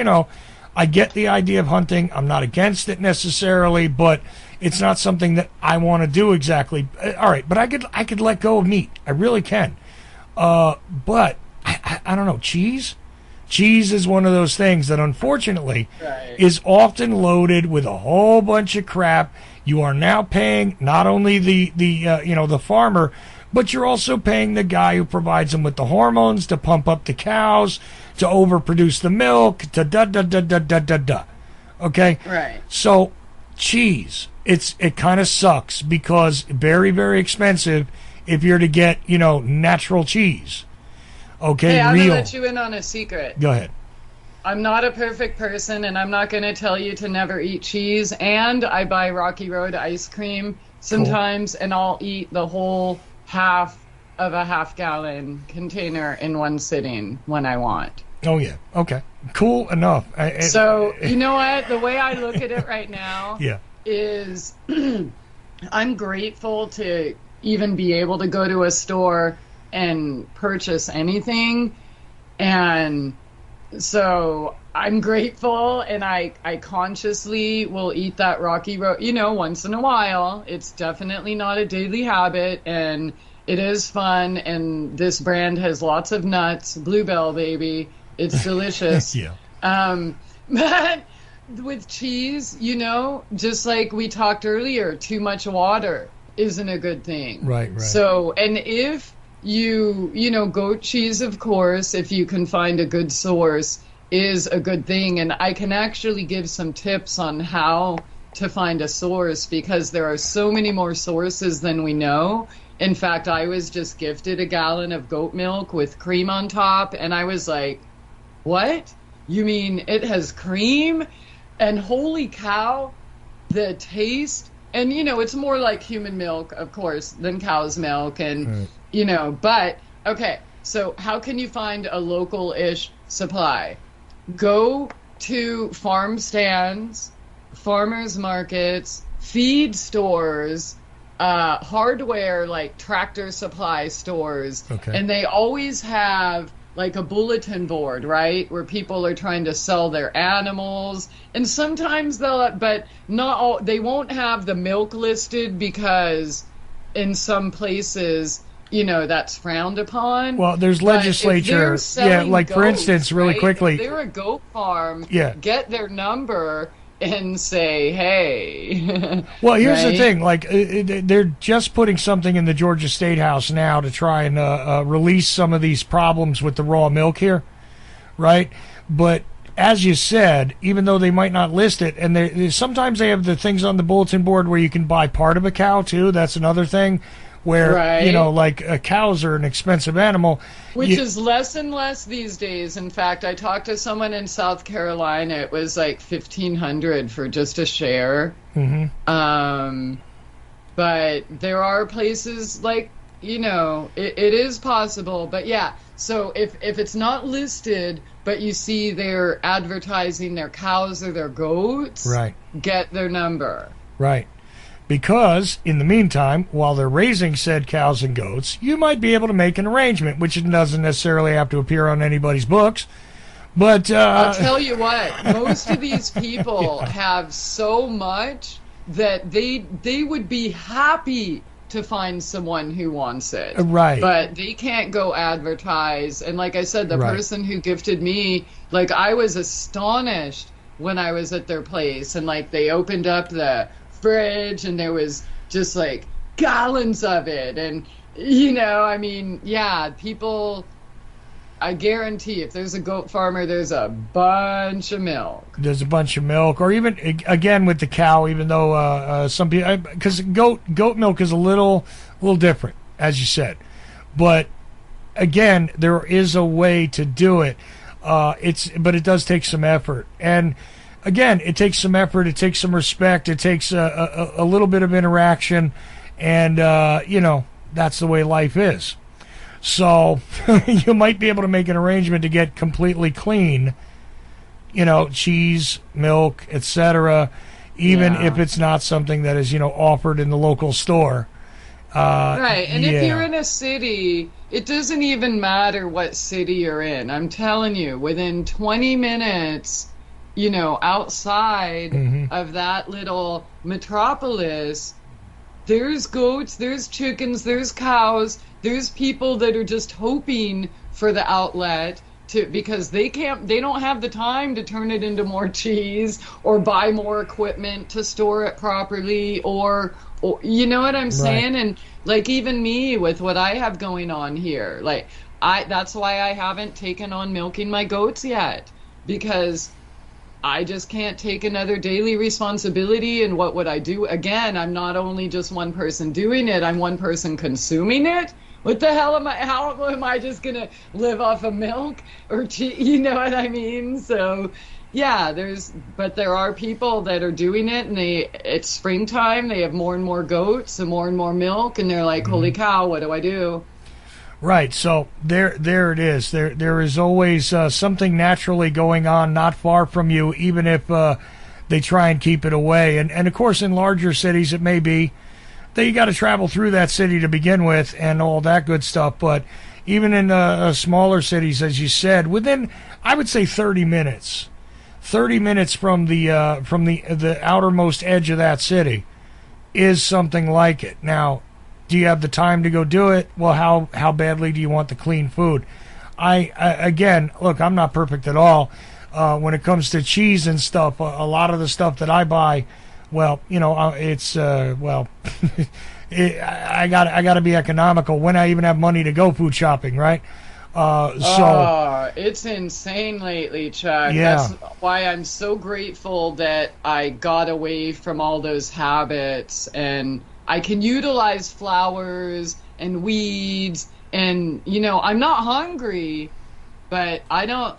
I get the idea of hunting. I'm not against it necessarily, but it's not something that I want to do exactly. All right, but I could let go of meat. I really can. But I don't know, cheese? Cheese is one of those things that unfortunately is often loaded with a whole bunch of crap. You are now paying not only the farmer, but you're also paying the guy who provides them with the hormones to pump up the cows, to overproduce the milk, to da. Okay? Right. So cheese, it kind of sucks because very, very expensive if you're to get, natural cheese. Okay, hey, I'm real. going to let you in on a secret. Go ahead. I'm not a perfect person, and I'm not going to tell you to never eat cheese. And I buy Rocky Road ice cream sometimes, and I'll eat the whole half of a half-gallon container in one sitting when I want. Oh, yeah. Okay. Cool enough. So, you know what? The way I look at it right now is I'm grateful to even be able to go to a store and purchase anything. And so I'm grateful, and I consciously will eat that Rocky Road, once in a while. It's definitely not a daily habit, and it is fun, and this brand has lots of nuts. Bluebell, baby. It's delicious. Yeah. But with cheese, just like we talked earlier, too much water isn't a good thing. Right. So, and if goat cheese, of course, if you can find a good source, is a good thing. And I can actually give some tips on how to find a source, because there are so many more sources than we know. In fact, I was just gifted a gallon of goat milk with cream on top, and I was like, what? You mean it has cream? And holy cow, the taste. And, it's more like human milk, of course, than cow's milk. And, but, okay, so how can you find a local-ish supply? Go to farm stands, farmers markets, feed stores, hardware like Tractor Supply stores. Okay. And they always have like a bulletin board, right, where people are trying to sell their animals. And sometimes but not all, they won't have the milk listed, because in some places, that's frowned upon. Well, there's legislature. Yeah, like goats, for instance, really quickly. If they're a goat farm, get their number and say, hey. Well, here's the thing. Like, they're just putting something in the Georgia State House now to try and release some of these problems with the raw milk here, right? But as you said, even though they might not list it, and sometimes they have the things on the bulletin board where you can buy part of a cow, too. That's another thing. Where, like cows are an expensive animal. Which is less and less these days. In fact, I talked to someone in South Carolina. It was like $1,500 for just a share. Mm-hmm. But there are places like, it is possible. But yeah, so if it's not listed, but you see they're advertising their cows or their goats, right, get their number. Right. Because, in the meantime, while they're raising said cows and goats, you might be able to make an arrangement, which doesn't necessarily have to appear on anybody's books. But I'll tell you what, most of these people have so much that they would be happy to find someone who wants it. Right. But they can't go advertise. And like I said, the person who gifted me, like, I was astonished when I was at their place, and like they opened up the fridge and there was just like gallons of it, and people, I guarantee if there's a goat farmer, there's a bunch of milk. There's a bunch of milk, or even again with the cow, even though some people, because goat milk is a little different, as you said, but again, there is a way to do it. But it does take some effort, and again, it takes some effort, it takes some respect, it takes a little bit of interaction, and, that's the way life is. So you might be able to make an arrangement to get completely clean, cheese, milk, etc., even if it's not something that is, offered in the local store. Right, and if you're in a city, it doesn't even matter what city you're in. I'm telling you, within 20 minutes... outside of that little metropolis, there's goats, there's chickens, there's cows, there's people that are just hoping for the outlet because they don't have the time to turn it into more cheese or buy more equipment to store it properly, or you know what I'm saying? And like even me with what I have going on here, like that's why I haven't taken on milking my goats yet, because I just can't take another daily responsibility. And what would I do? Again, I'm not only just one person doing it, I'm one person consuming it. What the hell how am I just going to live off of milk or cheese? You know what I mean? So, yeah, there are people that are doing it, and it's springtime, they have more and more goats and more milk, and they're like, holy cow, what do I do? Right, so there it is. There is always something naturally going on not far from you, even if they try and keep it away. And of course, in larger cities, it may be that you got to travel through that city to begin with and all that good stuff. But even in smaller cities, as you said, within, I would say, 30 minutes, 30 minutes from the outermost edge of that city is something like it. Now, do you have the time to go do it? Well, how badly do you want the clean food? I again, look, I'm not perfect at all. When it comes to cheese and stuff, a lot of the stuff that I buy, well, it's I got to be economical when I even have money to go food shopping, right? It's insane lately, Chuck. Yeah. That's why I'm so grateful that I got away from all those habits, and I can utilize flowers and weeds, and I'm not hungry, but I don't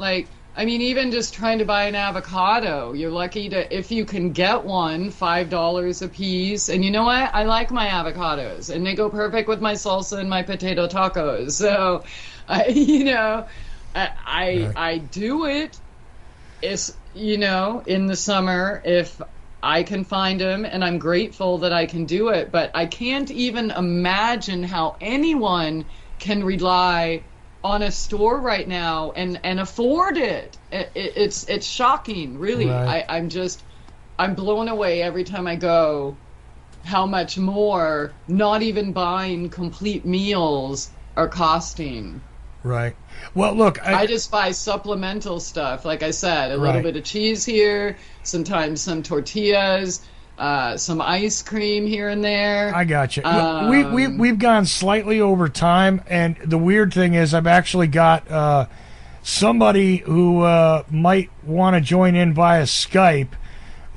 even just trying to buy an avocado, you're lucky if you can get one, $5 a piece. And you know what? I like my avocados, and they go perfect with my salsa and my potato tacos. So, I do it. It's, in the summer if I can find them, and I'm grateful that I can do it. But I can't even imagine how anyone can rely on a store right now and afford it. It's shocking, really. Right. I'm blown away every time I go how much more not even buying complete meals are costing. Right. Well, look, I just buy supplemental stuff. Like I said, a little bit of cheese here, sometimes some tortillas, some ice cream here and there. I got you. We've gone slightly over time, and the weird thing is I've actually got somebody who might want to join in via Skype.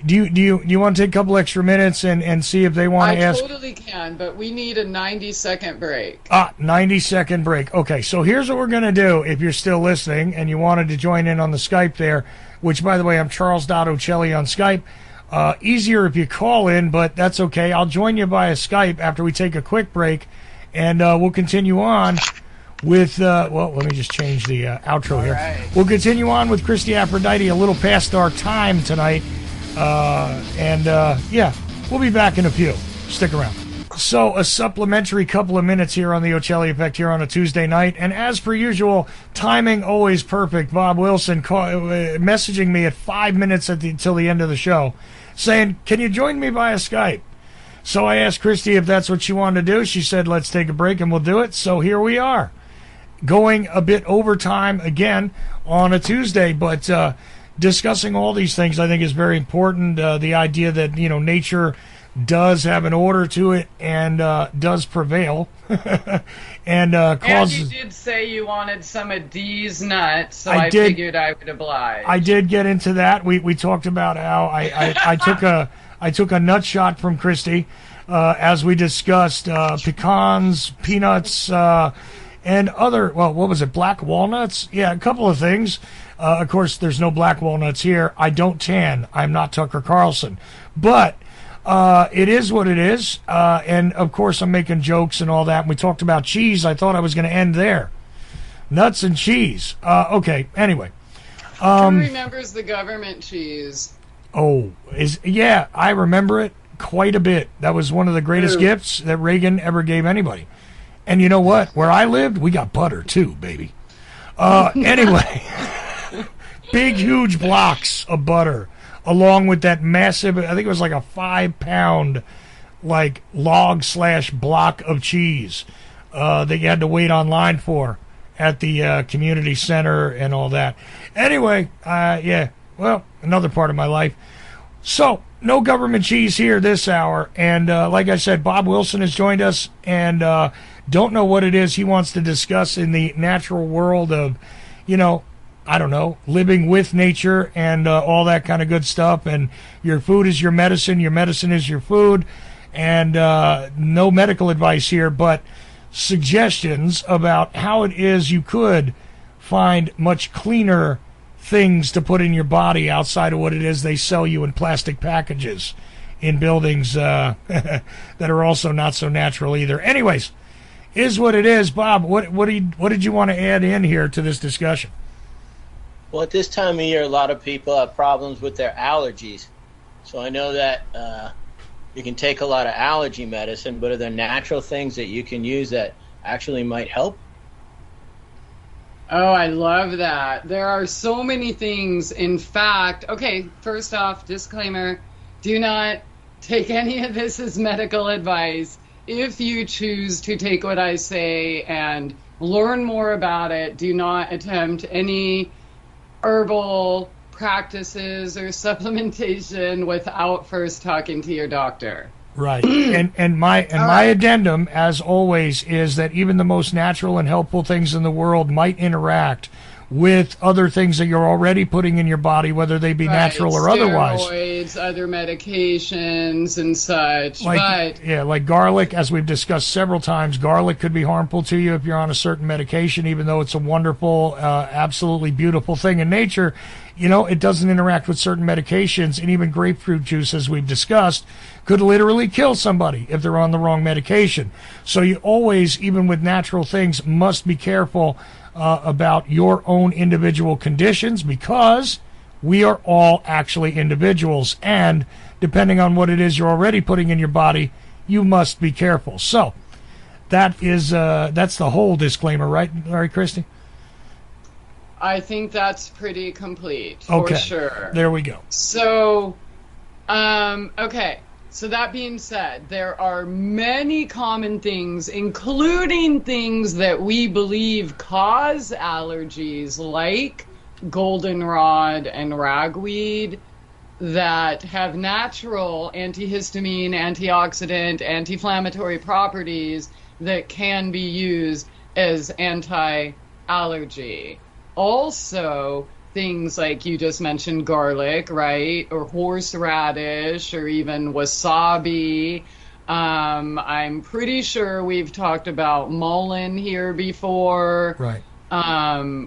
Do you want to take a couple extra minutes and see if they want to ask? I totally can, but we need a 90-second break. 90-second break. Okay, so here's what we're going to do if you're still listening and you wanted to join in on the Skype there, which, by the way, I'm Charles.Ochelli on Skype. Easier if you call in, but that's okay. I'll join you via Skype after we take a quick break, and we'll continue on with, let me just change the outro here. Right. We'll continue on with Christie Aphrodite a little past our time tonight. We'll be back in a few. Stick around. So, a supplementary couple of minutes here on the Ochelli Effect here on a Tuesday night. And as per usual, timing always perfect. Bob Wilson messaging me at 5 minutes till the end of the show saying, can you join me via Skype? So I asked Christie if that's what she wanted to do. She said, let's take a break and we'll do it. So here we are, going a bit overtime again on a Tuesday, but discussing all these things I think is very important. The idea that, nature does have an order to it and does prevail and causes... And you did say you wanted some of Dee's nuts, so I figured I would oblige. I did get into that. We talked about how I took a nut shot from Christie as we discussed pecans, peanuts, and other, what was it, black walnuts? Yeah, a couple of things. Of course, there's no black walnuts here. I don't tan. I'm not Tucker Carlson. But it is what it is. And, of course, I'm making jokes and all that. And we talked about cheese. I thought I was going to end there. Nuts and cheese. Okay, anyway. Who remembers the government cheese? Yeah, I remember it quite a bit. That was one of the greatest gifts that Reagan ever gave anybody. And you know what? Where I lived, we got butter too, baby. Anyway, big, huge blocks of butter, along with that massive, I think it was like a 5-pound, log/block of cheese that you had to wait online for at the community center and all that. Anyway, another part of my life. So, no government cheese here this hour. And like I said, Bob Wilson has joined us, and don't know what it is he wants to discuss in the natural world of, I don't know, living with nature and all that kind of good stuff. And your food is your medicine is your food. And no medical advice here, but suggestions about how it is you could find much cleaner things to put in your body outside of what it is they sell you in plastic packages in buildings that are also not so natural either. Anyways, is what it is. Bob, what did you want to add in here to this discussion? Well, at this time of year, a lot of people have problems with their allergies. So I know that you can take a lot of allergy medicine, but are there natural things that you can use that actually might help? Oh, I love that. There are so many things. In fact, okay, first off, disclaimer, do not take any of this as medical advice. If you choose to take what I say and learn more about it, do not attempt any herbal practices or supplementation without first talking to your doctor. Right. And my addendum, as always, is that even the most natural and helpful things in the world might interact with other things that you're already putting in your body, whether they be natural or otherwise. Steroids, other medications and such. Like garlic, as we've discussed several times, garlic could be harmful to you if you're on a certain medication, even though it's a wonderful, absolutely beautiful thing in nature. You know, it doesn't interact with certain medications, and even grapefruit juice, as we've discussed, could literally kill somebody if they're on the wrong medication. So you always, even with natural things, must be careful about your own individual conditions, because we are all actually individuals, and depending on what it is you're already putting in your body, you must be careful. So that's the whole disclaimer, right? All right, Christie? I think that's pretty complete, for sure. There we go. So, okay. So that being said, there are many common things, including things that we believe cause allergies, like goldenrod and ragweed, that have natural antihistamine, antioxidant, anti-inflammatory properties that can be used as anti-allergy. Also, things like you just mentioned, garlic, right? Or horseradish, or even wasabi. I'm pretty sure we've talked about mullein here before. Right.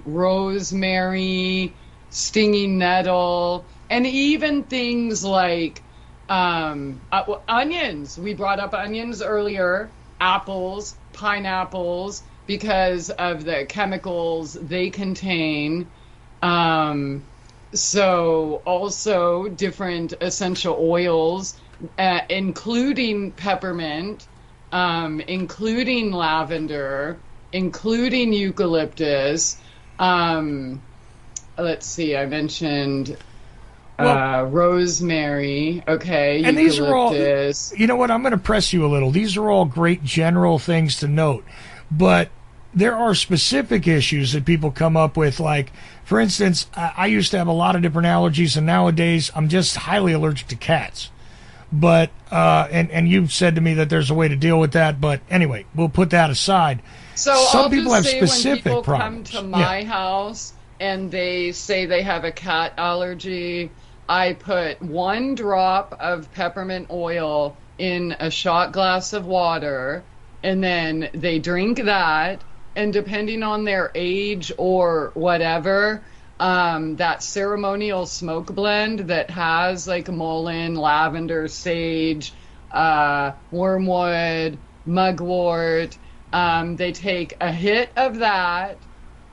Rosemary, stinging nettle, and even things like onions. We brought up onions earlier, apples, pineapples, because of the chemicals they contain. So also different essential oils, including peppermint, including lavender, including eucalyptus. Let's see, I mentioned rosemary. Okay, and eucalyptus. These are all, you know what, I'm going to press you a little. These are all great general things to note, but there are specific issues that people come up with. Like, for instance, I used to have a lot of different allergies, and nowadays I'm just highly allergic to cats. But and you've said to me that there's a way to deal with that. But anyway, we'll put that aside. So some people have specific when people problems. come to my house and they say they have a cat allergy, I put 1 drop of peppermint oil in a shot glass of water, and then they drink that. And depending on their age or whatever, that ceremonial smoke blend that has like mullein, lavender, sage, wormwood, mugwort, they take a hit of that,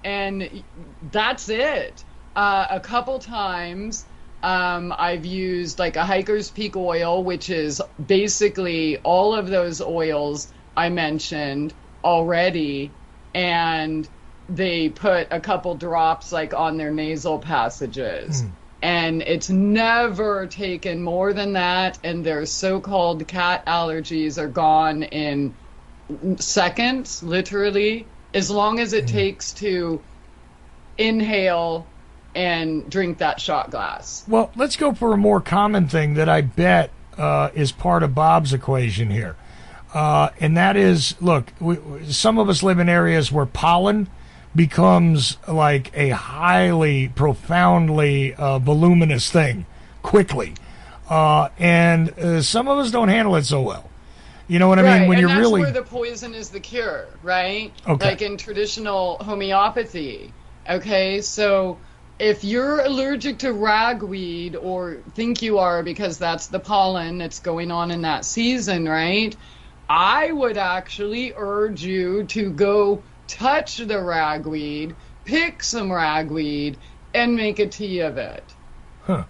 and that's it. A couple times I've used like a hiker's peak oil, which is basically all of those oils I mentioned already, and they put a couple drops like on their nasal passages. And it's never taken more than that, and their so-called cat allergies are gone in seconds, literally, as long as it takes to inhale and drink that shot glass. Well, let's go for a more common thing that I bet is part of Bob's equation here. And that is, look, some of us live in areas where pollen becomes like a highly, profoundly voluminous thing quickly. And some of us don't handle it so well. You know what I mean? When and you're that's really where the poison is the cure, right? Okay. Like in traditional homeopathy. Okay, so if you're allergic to ragweed, or think you are because that's the pollen that's going on in that season, right? I would actually urge you to go touch the ragweed, pick some ragweed, and make a tea of it. Huh.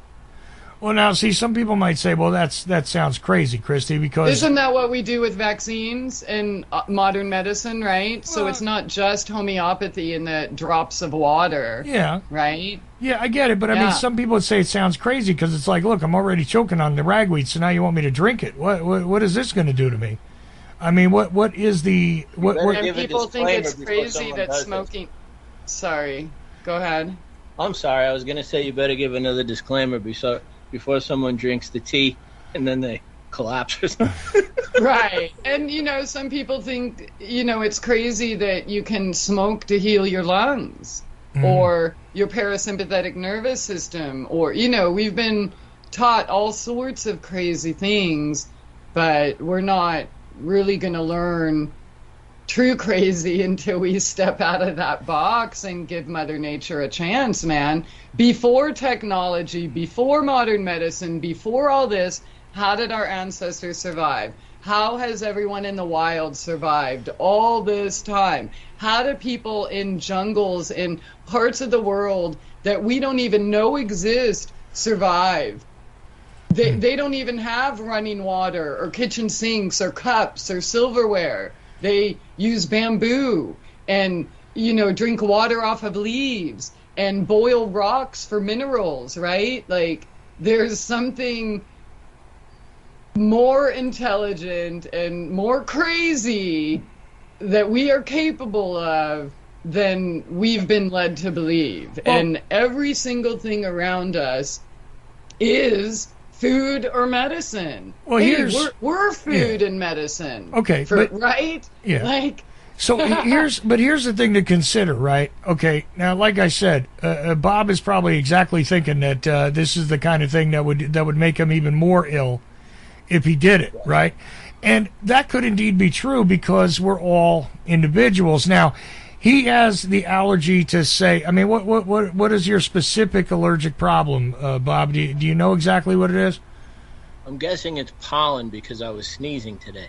Well, now, see, some people might say, well, that sounds crazy, Christie, because... Isn't that what we do with vaccines in modern medicine, right? So it's not just homeopathy in the drops of water. Yeah. Right? Yeah, I get it, but I mean, some people would say it sounds crazy because it's like, look, I'm already choking on the ragweed, so now you want me to drink it. What is this going to do to me? I mean, what is the... And people think it's crazy that smoking... Sorry, go ahead. I'm sorry, I was going to say you better give another disclaimer before someone drinks the tea and then they collapse or something. Right. And, some people think, it's crazy that you can smoke to heal your lungs or your parasympathetic nervous system. Or, we've been taught all sorts of crazy things, but we're not really going to learn true crazy until we step out of that box and give Mother Nature a chance, man. Before technology, before modern medicine, before all this, how did our ancestors survive? How has everyone in the wild survived all this time? How do people in jungles, in parts of the world that we don't even know exist, survive? They don't even have running water or kitchen sinks or cups or silverware. They use bamboo and, drink water off of leaves and boil rocks for minerals, right? Like, there's something more intelligent and more crazy that we are capable of than we've been led to believe. And every single thing around us is food or medicine. Well, we're food and medicine. Okay, right? Yeah. So here's the thing to consider, right? Okay, now like I said, Bob is probably exactly thinking that this is the kind of thing that would make him even more ill if he did it, right? And that could indeed be true because we're all individuals. Now, he has the allergy to say. I mean, what is your specific allergic problem, Bob? Do you know exactly what it is? I'm guessing it's pollen because I was sneezing today.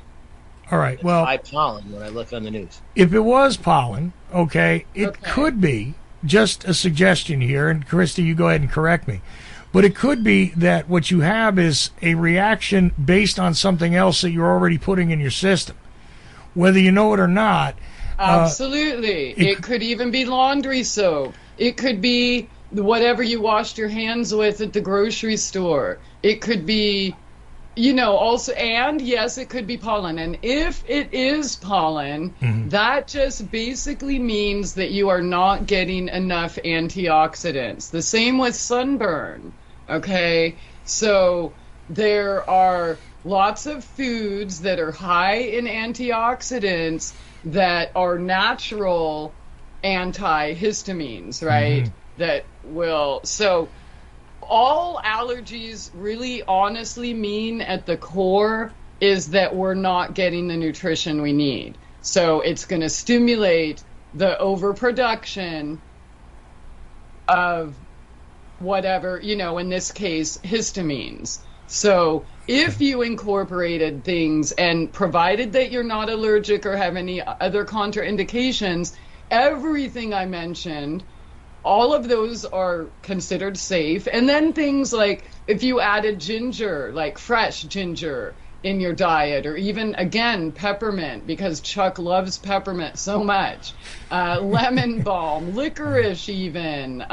All right. Well, high pollen when I look on the news. If it was pollen, it could be just a suggestion here, and Christie, you go ahead and correct me. But it could be that what you have is a reaction based on something else that you're already putting in your system, whether you know it or not. Absolutely. It could even be laundry soap. It could be whatever you washed your hands with at the grocery store. It could be, also, and yes, it could be pollen. And if it is pollen, that just basically means that you are not getting enough antioxidants. The same with sunburn, okay? So there are lots of foods that are high in antioxidants that are natural antihistamines, right? So all allergies really honestly mean at the core is that we're not getting the nutrition we need. So it's going to stimulate the overproduction of whatever, in this case, histamines. So if you incorporated things and provided that you're not allergic or have any other contraindications, everything I mentioned, all of those are considered safe. And then things like if you added ginger, like fresh ginger in your diet, or even, again, peppermint, because Chuck loves peppermint so much, lemon balm, licorice even,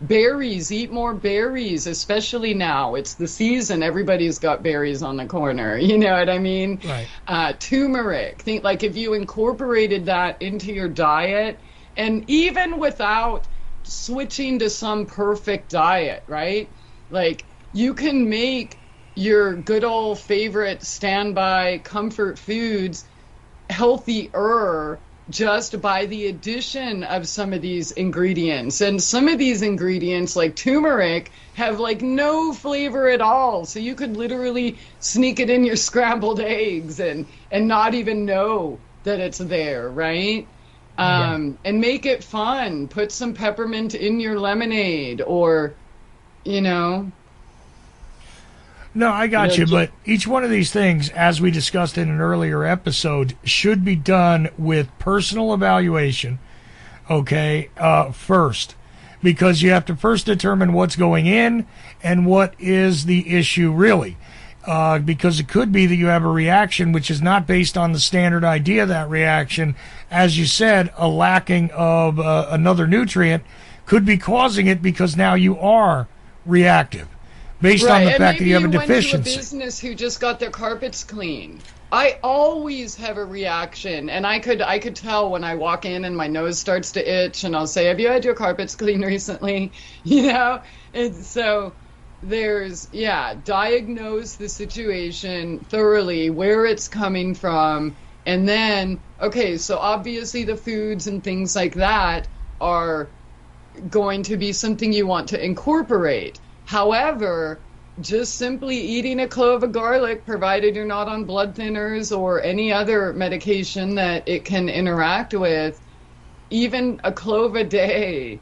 berries, eat more berries, especially now. It's the season. Everybody's got berries on the corner. You know what I mean? Right. Turmeric. Think like if you incorporated that into your diet, and even without switching to some perfect diet, right? Like you can make your good old favorite standby comfort foods healthier just by the addition of some of these ingredients. And some of these ingredients, like turmeric, have like no flavor at all. So you could literally sneak it in your scrambled eggs and not even know that it's there, right? And make it fun. Put some peppermint in your lemonade, or, No, I got you, but each one of these things, as we discussed in an earlier episode, should be done with personal evaluation, first. because you have to first determine what's going in and what is the issue really. Because it could be that you have a reaction which is not based on the standard idea of that reaction. As you said, a lacking of another nutrient could be causing it because now you are reactive based on the fact that you have a deficiency. Went to a business who just got their carpets clean. I always have a reaction, and I could tell when I walk in and my nose starts to itch, and I'll say, "Have you had your carpets cleaned recently?" And so diagnose the situation thoroughly, where it's coming from, and then so obviously the foods and things like that are going to be something you want to incorporate. However, just simply eating a clove of garlic, provided you're not on blood thinners or any other medication that it can interact with, even a clove a day,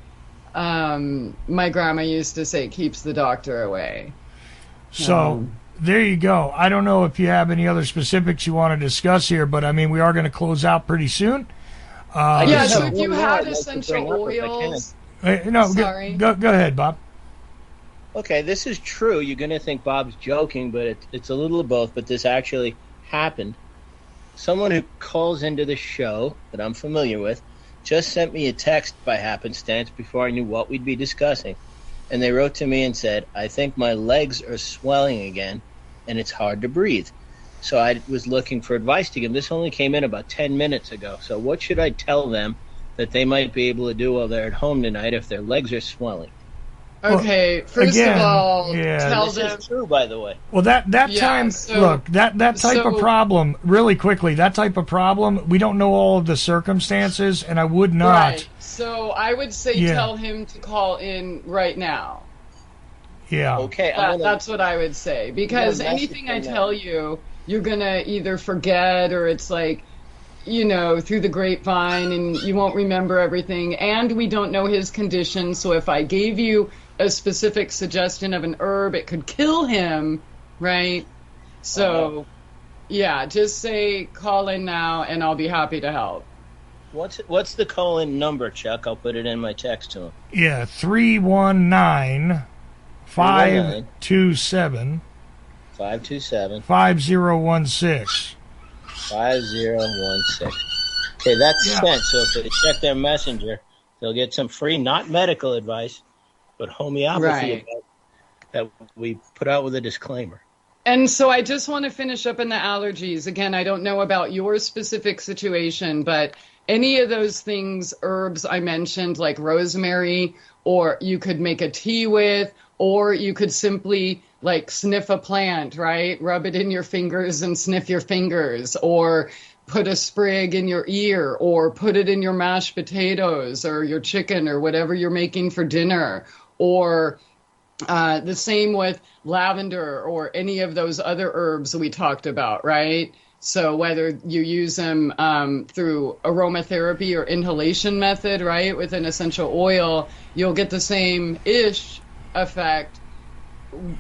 my grandma used to say, keeps the doctor away. So there you go. I don't know if you have any other specifics you want to discuss here, but I mean, we are going to close out pretty soon. So if you had essential oils... Sorry. Go ahead, Bob. Okay, this is true. You're going to think Bob's joking, but it's a little of both, but this actually happened. Someone who calls into the show that I'm familiar with just sent me a text by happenstance before I knew what we'd be discussing. And they wrote to me and said, "I think my legs are swelling again, and it's hard to breathe." So I was looking for advice to give. This only came in about 10 minutes ago. So what should I tell them that they might be able to do while they're at home tonight if their legs are swelling? Okay, first of all, tell this them. Is true, by the way. Well, that type of problem, really quickly, that type of problem, we don't know all of the circumstances, and I would not. Right. So I would say tell him to call in right now. Yeah. Okay. That's what I would say, because anything I tell you, you're gonna either forget, or it's like, through the grapevine, and you won't remember everything. And we don't know his condition, so if I gave you a specific suggestion of an herb, it could kill him, right? So, just say call in now, and I'll be happy to help. What's the call-in number, Chuck? I'll put it in my text to him. Yeah, 319-527 527 5016. 5016. Okay, that's sent. So if they check their messenger, they'll get some free, not medical advice, but homeopathy advice that we put out with a disclaimer. And so I just want to finish up in the allergies. Again, I don't know about your specific situation, but any of those things, herbs I mentioned, like rosemary, or you could make a tea with, or you could simply sniff a plant, right? Rub it in your fingers and sniff your fingers, or put a sprig in your ear, or put it in your mashed potatoes or your chicken or whatever you're making for dinner, or the same with lavender or any of those other herbs we talked about, right? So whether you use them through aromatherapy or inhalation method, right, with an essential oil, you'll get the same-ish effect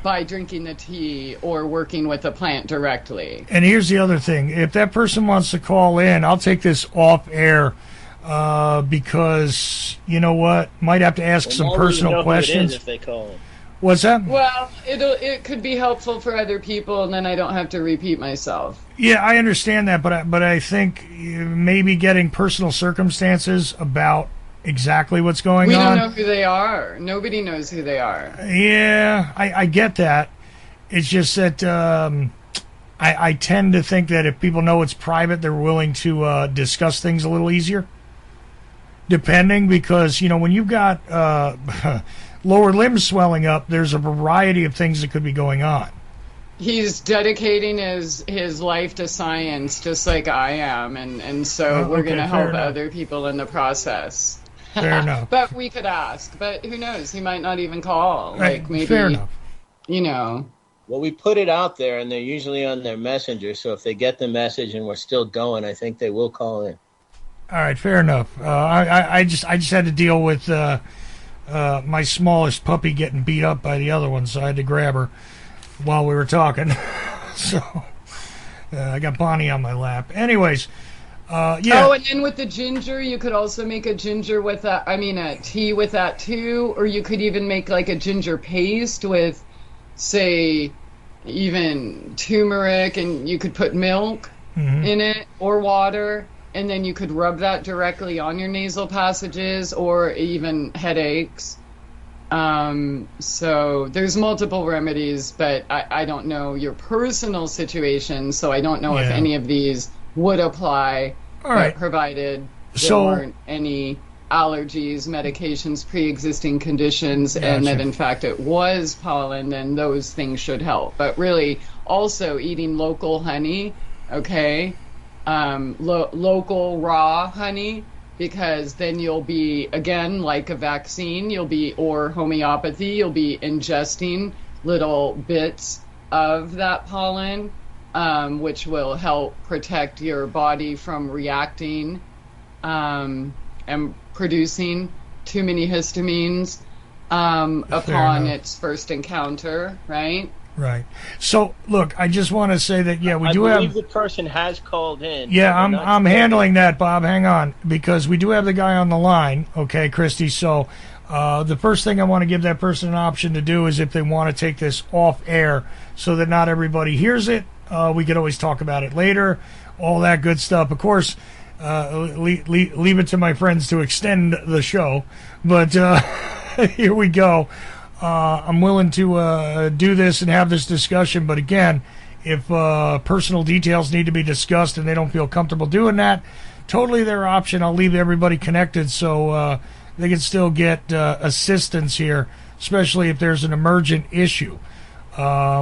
by drinking the tea or working with the plant directly. And here's the other thing. If that person wants to call in, I'll take this off air because, you know what, might have to ask some personal questions. If they call in. What's that? Well, it could be helpful for other people, and then I don't have to repeat myself. Yeah, I understand that, but I think maybe getting personal circumstances about exactly what's going on. We don't know who they are. Nobody knows who they are. Yeah, I get that. It's just that I tend to think that if people know it's private, they're willing to discuss things a little easier. Depending, because, when you've got lower limbs swelling up, there's a variety of things that could be going on. He's dedicating his life to science, just like I am, and so we're going to help other people in the process. Fair enough. But we could ask. But who knows? He might not even call. Right. Maybe, fair enough. Well, we put it out there, and they're usually on their messenger. So if they get the message and we're still going, I think they will call in. All right, fair enough. I just had to deal with my smallest puppy getting beat up by the other one, so I had to grab her while we were talking. So I got Bonnie on my lap. Anyways, Yeah. Oh, and then with the ginger, you could also make a ginger with that. I mean, a tea with that too, or you could even make like a ginger paste with, say, even turmeric, and you could put milk in it or water, and then you could rub that directly on your nasal passages or even headaches. So there's multiple remedies, but I don't know your personal situation, so I don't know if any of these would apply. All right. Provided there weren't any allergies, medications, pre-existing conditions, and that in fact it was pollen, then those things should help. But really, also eating local honey, okay, local raw honey, because then you'll be, again, like a vaccine, or homeopathy, you'll be ingesting little bits of that pollen, which will help protect your body from reacting and producing too many histamines upon its first encounter, right? Right. So, look, I just want to say that, we I do have... I believe the person has called in. Yeah, I'm handling that, Bob. Hang on, because we do have the guy on the line, okay, Christie? So the first thing I want to give that person an option to do is if they want to take this off air so that not everybody hears it, we could always talk about it later, all that good stuff. Of course, leave it to my friends to extend the show, but here we go. I'm willing to do this and have this discussion, but again, if personal details need to be discussed and they don't feel comfortable doing that, totally their option. I'll leave everybody connected so they can still get assistance here, especially if there's an emergent issue,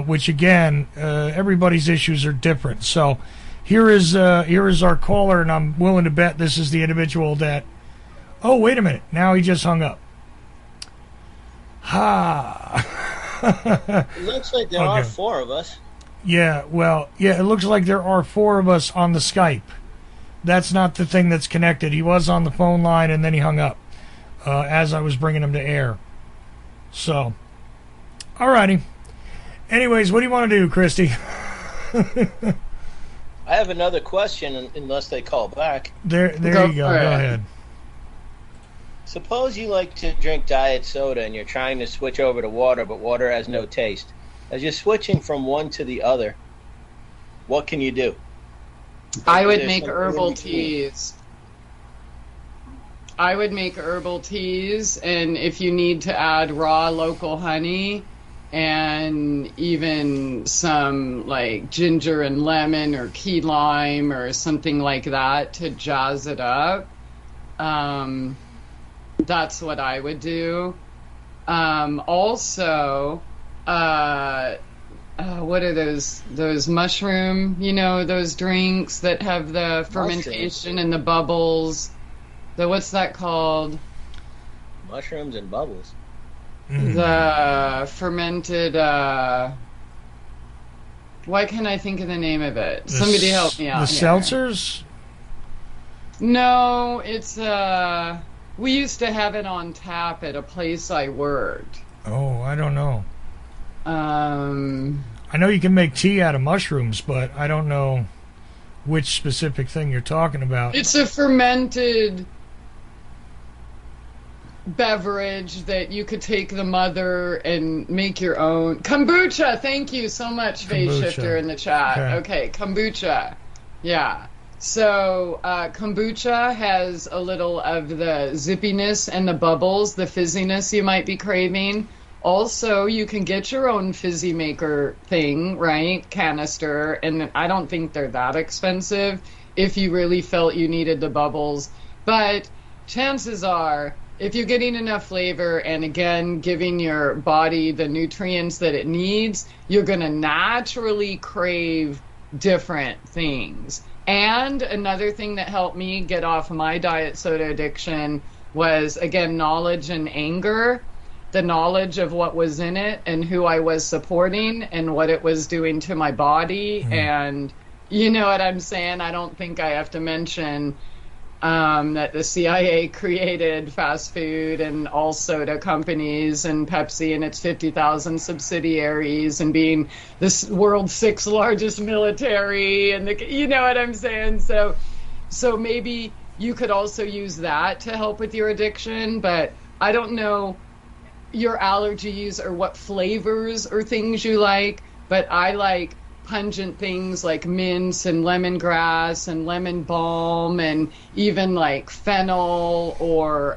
which again, everybody's issues are different. So here is our caller, and I'm willing to bet this is the individual that... Oh, wait a minute. Now he just hung up. It looks like there are four of us. Yeah, it looks like there are four of us on the Skype. That's not the thing that's connected. He was on the phone line and then he hung up as I was bringing him to air. So, alrighty. Anyways, what do you want to do, Christie? I have another question, unless they call back. There you go. Go ahead. Suppose you like to drink diet soda and you're trying to switch over to water, but water has no taste. As you're switching from one to the other, what can you do? I would make herbal teas. And if you need to add raw local honey and even some like ginger and lemon or key lime or something like that to jazz it up, that's what I would do. Also, what are those mushroom, those drinks that have the fermentation and the bubbles? What's that called? Mushrooms and bubbles. The fermented, why can't I think of the name of it? Somebody help me out. The seltzers? No, it's, we used to have it on tap at a place I worked. Oh, I don't know. I know you can make tea out of mushrooms, but I don't know which specific thing you're talking about. It's a fermented beverage that you could take the mother and make your own. Kombucha! Thank you so much, Phase Shifter in the chat. Okay, kombucha. Yeah. So kombucha has a little of the zippiness and the bubbles, the fizziness you might be craving. Also, you can get your own fizzy maker thing, right? Canister, and I don't think they're that expensive if you really felt you needed the bubbles. But chances are, if you're getting enough flavor and, again, giving your body the nutrients that it needs, you're going to naturally crave different things. And another thing that helped me get off my diet soda addiction was, again, knowledge and anger. The knowledge of what was in it and who I was supporting and what it was doing to my body. And you know what I'm saying? I don't think I have to mention that the CIA created fast food and all soda companies and Pepsi and its 50,000 subsidiaries and being the world's 6th largest military. And you know what I'm saying? So So maybe you could also use that to help with your addiction, but I don't know your allergies or what flavors or things you like, but I like pungent things like mints and lemongrass and lemon balm and even like fennel or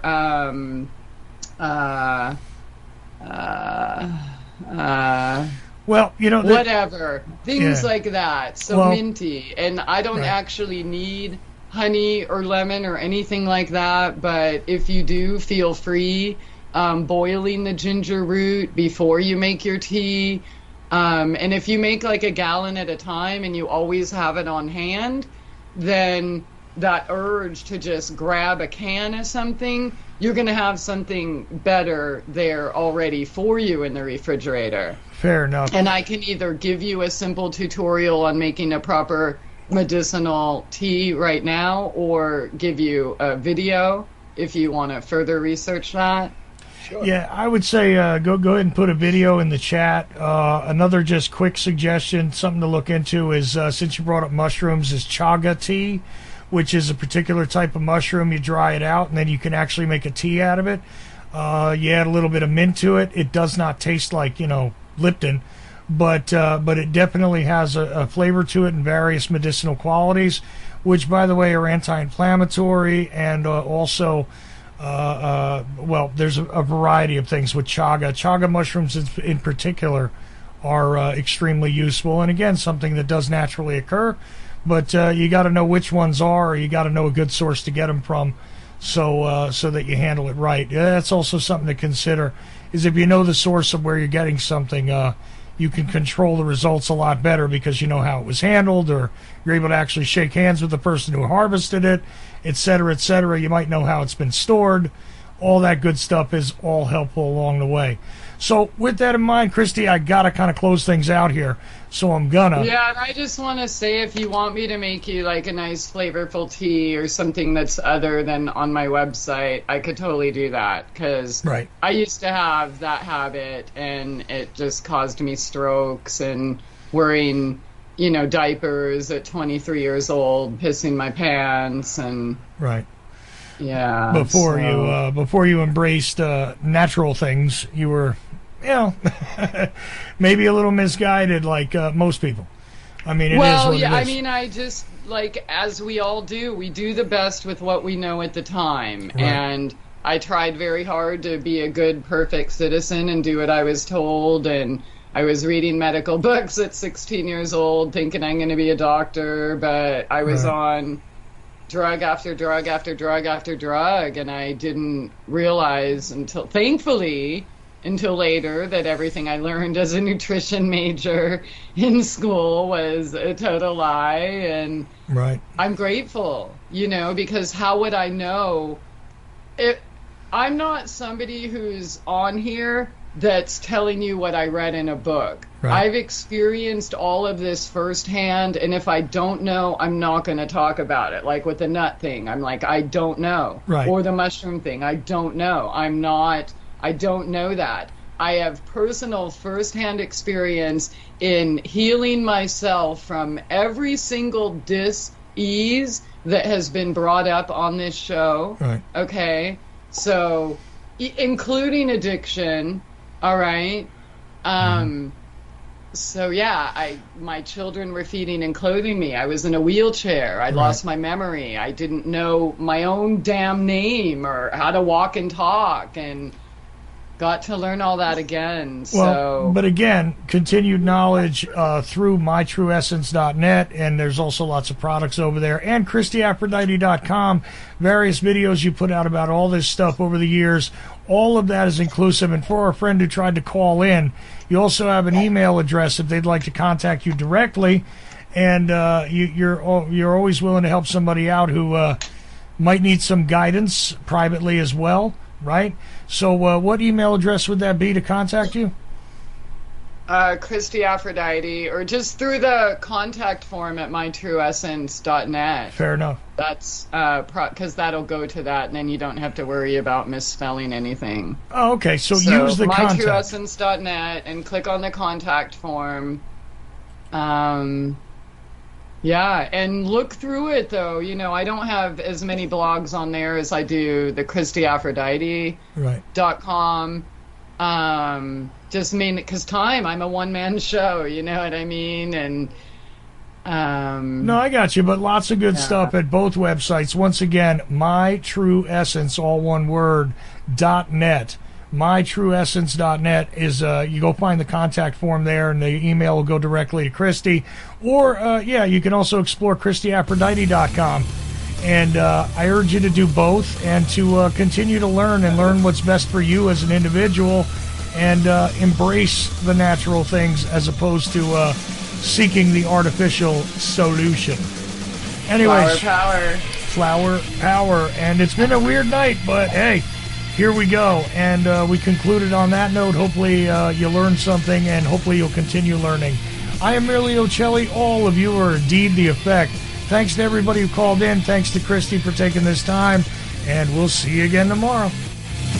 well, whatever, things yeah. like that. So Well, minty. And I don't right. actually need honey or lemon or anything like that, but if you do, feel free boiling the ginger root before you make your tea. And if you make like a gallon at a time and you always have it on hand, then that urge to just grab a can of something, you're going to have something better there already for you in the refrigerator. Fair enough. And I can either give you a simple tutorial on making a proper medicinal tea right now, or give you a video if you want to further research that. Sure. Yeah, I would say go ahead and put a video in the chat. Another just quick suggestion, something to look into is, since you brought up mushrooms, is chaga tea, which is a particular type of mushroom. You dry it out, and then you can actually make a tea out of it. You add a little bit of mint to it. It does not taste like, Lipton, but it definitely has a flavor to it and various medicinal qualities, which, by the way, are anti-inflammatory and also... well, there's a variety of things with chaga. Chaga mushrooms in particular are extremely useful, and again, something that does naturally occur, but you got to know which ones are, or you got to know a good source to get them from, so that you handle it right. That's also something to consider, is if you know the source of where you're getting something, you can control the results a lot better because you know how it was handled, or you're able to actually shake hands with the person who harvested it, etc., etc. You might know how it's been stored. All that good stuff is all helpful along the way. So with that in mind, Christie, I got to kind of close things out here, so I'm gonna. Yeah, and I just want to say, if you want me to make you like a nice flavorful tea or something that's other than on my website, I could totally do that, because Right. I used to have that habit and it just caused me strokes and wearing, diapers at 23 years old, pissing my pants, and Right. yeah. Before you embraced natural things, you were, maybe a little misguided, like most people. I mean, it is what it is. I mean, I just, like, as we all do, we do the best with what we know at the time. Right. And I tried very hard to be a good, perfect citizen and do what I was told. And I was reading medical books at 16 years old, thinking I'm going to be a doctor, but I was Right. on drug after drug after drug after drug, and I didn't realize until later that everything I learned as a nutrition major in school was a total lie. And Right. I'm grateful, because how would I know? I'm not somebody who's on here that's telling you what I read in a book. Right. I've experienced all of this firsthand, and if I don't know, I'm not going to talk about it. Like with the nut thing, I'm like, I don't know. Right. Or the mushroom thing, I don't know. I don't know that. I have personal firsthand experience in healing myself from every single dis-ease that has been brought up on this show. Right. Okay? So, including addiction, all right? So yeah, my children were feeding and clothing me. I was in a wheelchair. I lost my memory. I didn't know my own damn name or how to walk and talk, and got to learn all that again. Well, but again, continued knowledge through mytrueessence.net, and there's also lots of products over there, and ChristieAphrodite.com, various videos you put out about all this stuff over the years. All of that is inclusive. And for our friend who tried to call in, you also have an email address if they'd like to contact you directly, and you're always willing to help somebody out who might need some guidance privately as well, right? So what email address would that be to contact you? Christie Aphrodite, or just through the contact form at mytrueessence.net. Fair enough. That's because that'll go to that, and then you don't have to worry about misspelling anything. Oh, okay. So use the contact. mytrueessence.net and click on the contact form. Yeah, and look through it though. I don't have as many blogs on there as I do the ChristieAphrodite.com. Just mean because I'm a one-man show, you know what I mean? And no, I got you, but lots of good stuff at both websites. Once again, mytrueessence, all one word, .net. mytrueessence.net is you go find the contact form there, and the email will go directly to Christie. Or you can also explore ChristieAphrodite.com. And I urge you to do both and to continue to learn what's best for you as an individual, and embrace the natural things as opposed to seeking the artificial solution. Anyways, flower power. And it's been a weird night, but hey, here we go. And we concluded on that note. Hopefully you learned something, and hopefully you'll continue learning. I am merely Ochelli. All of you are indeed the effect. Thanks to everybody who called in. Thanks to Christie for taking this time. And we'll see you again tomorrow.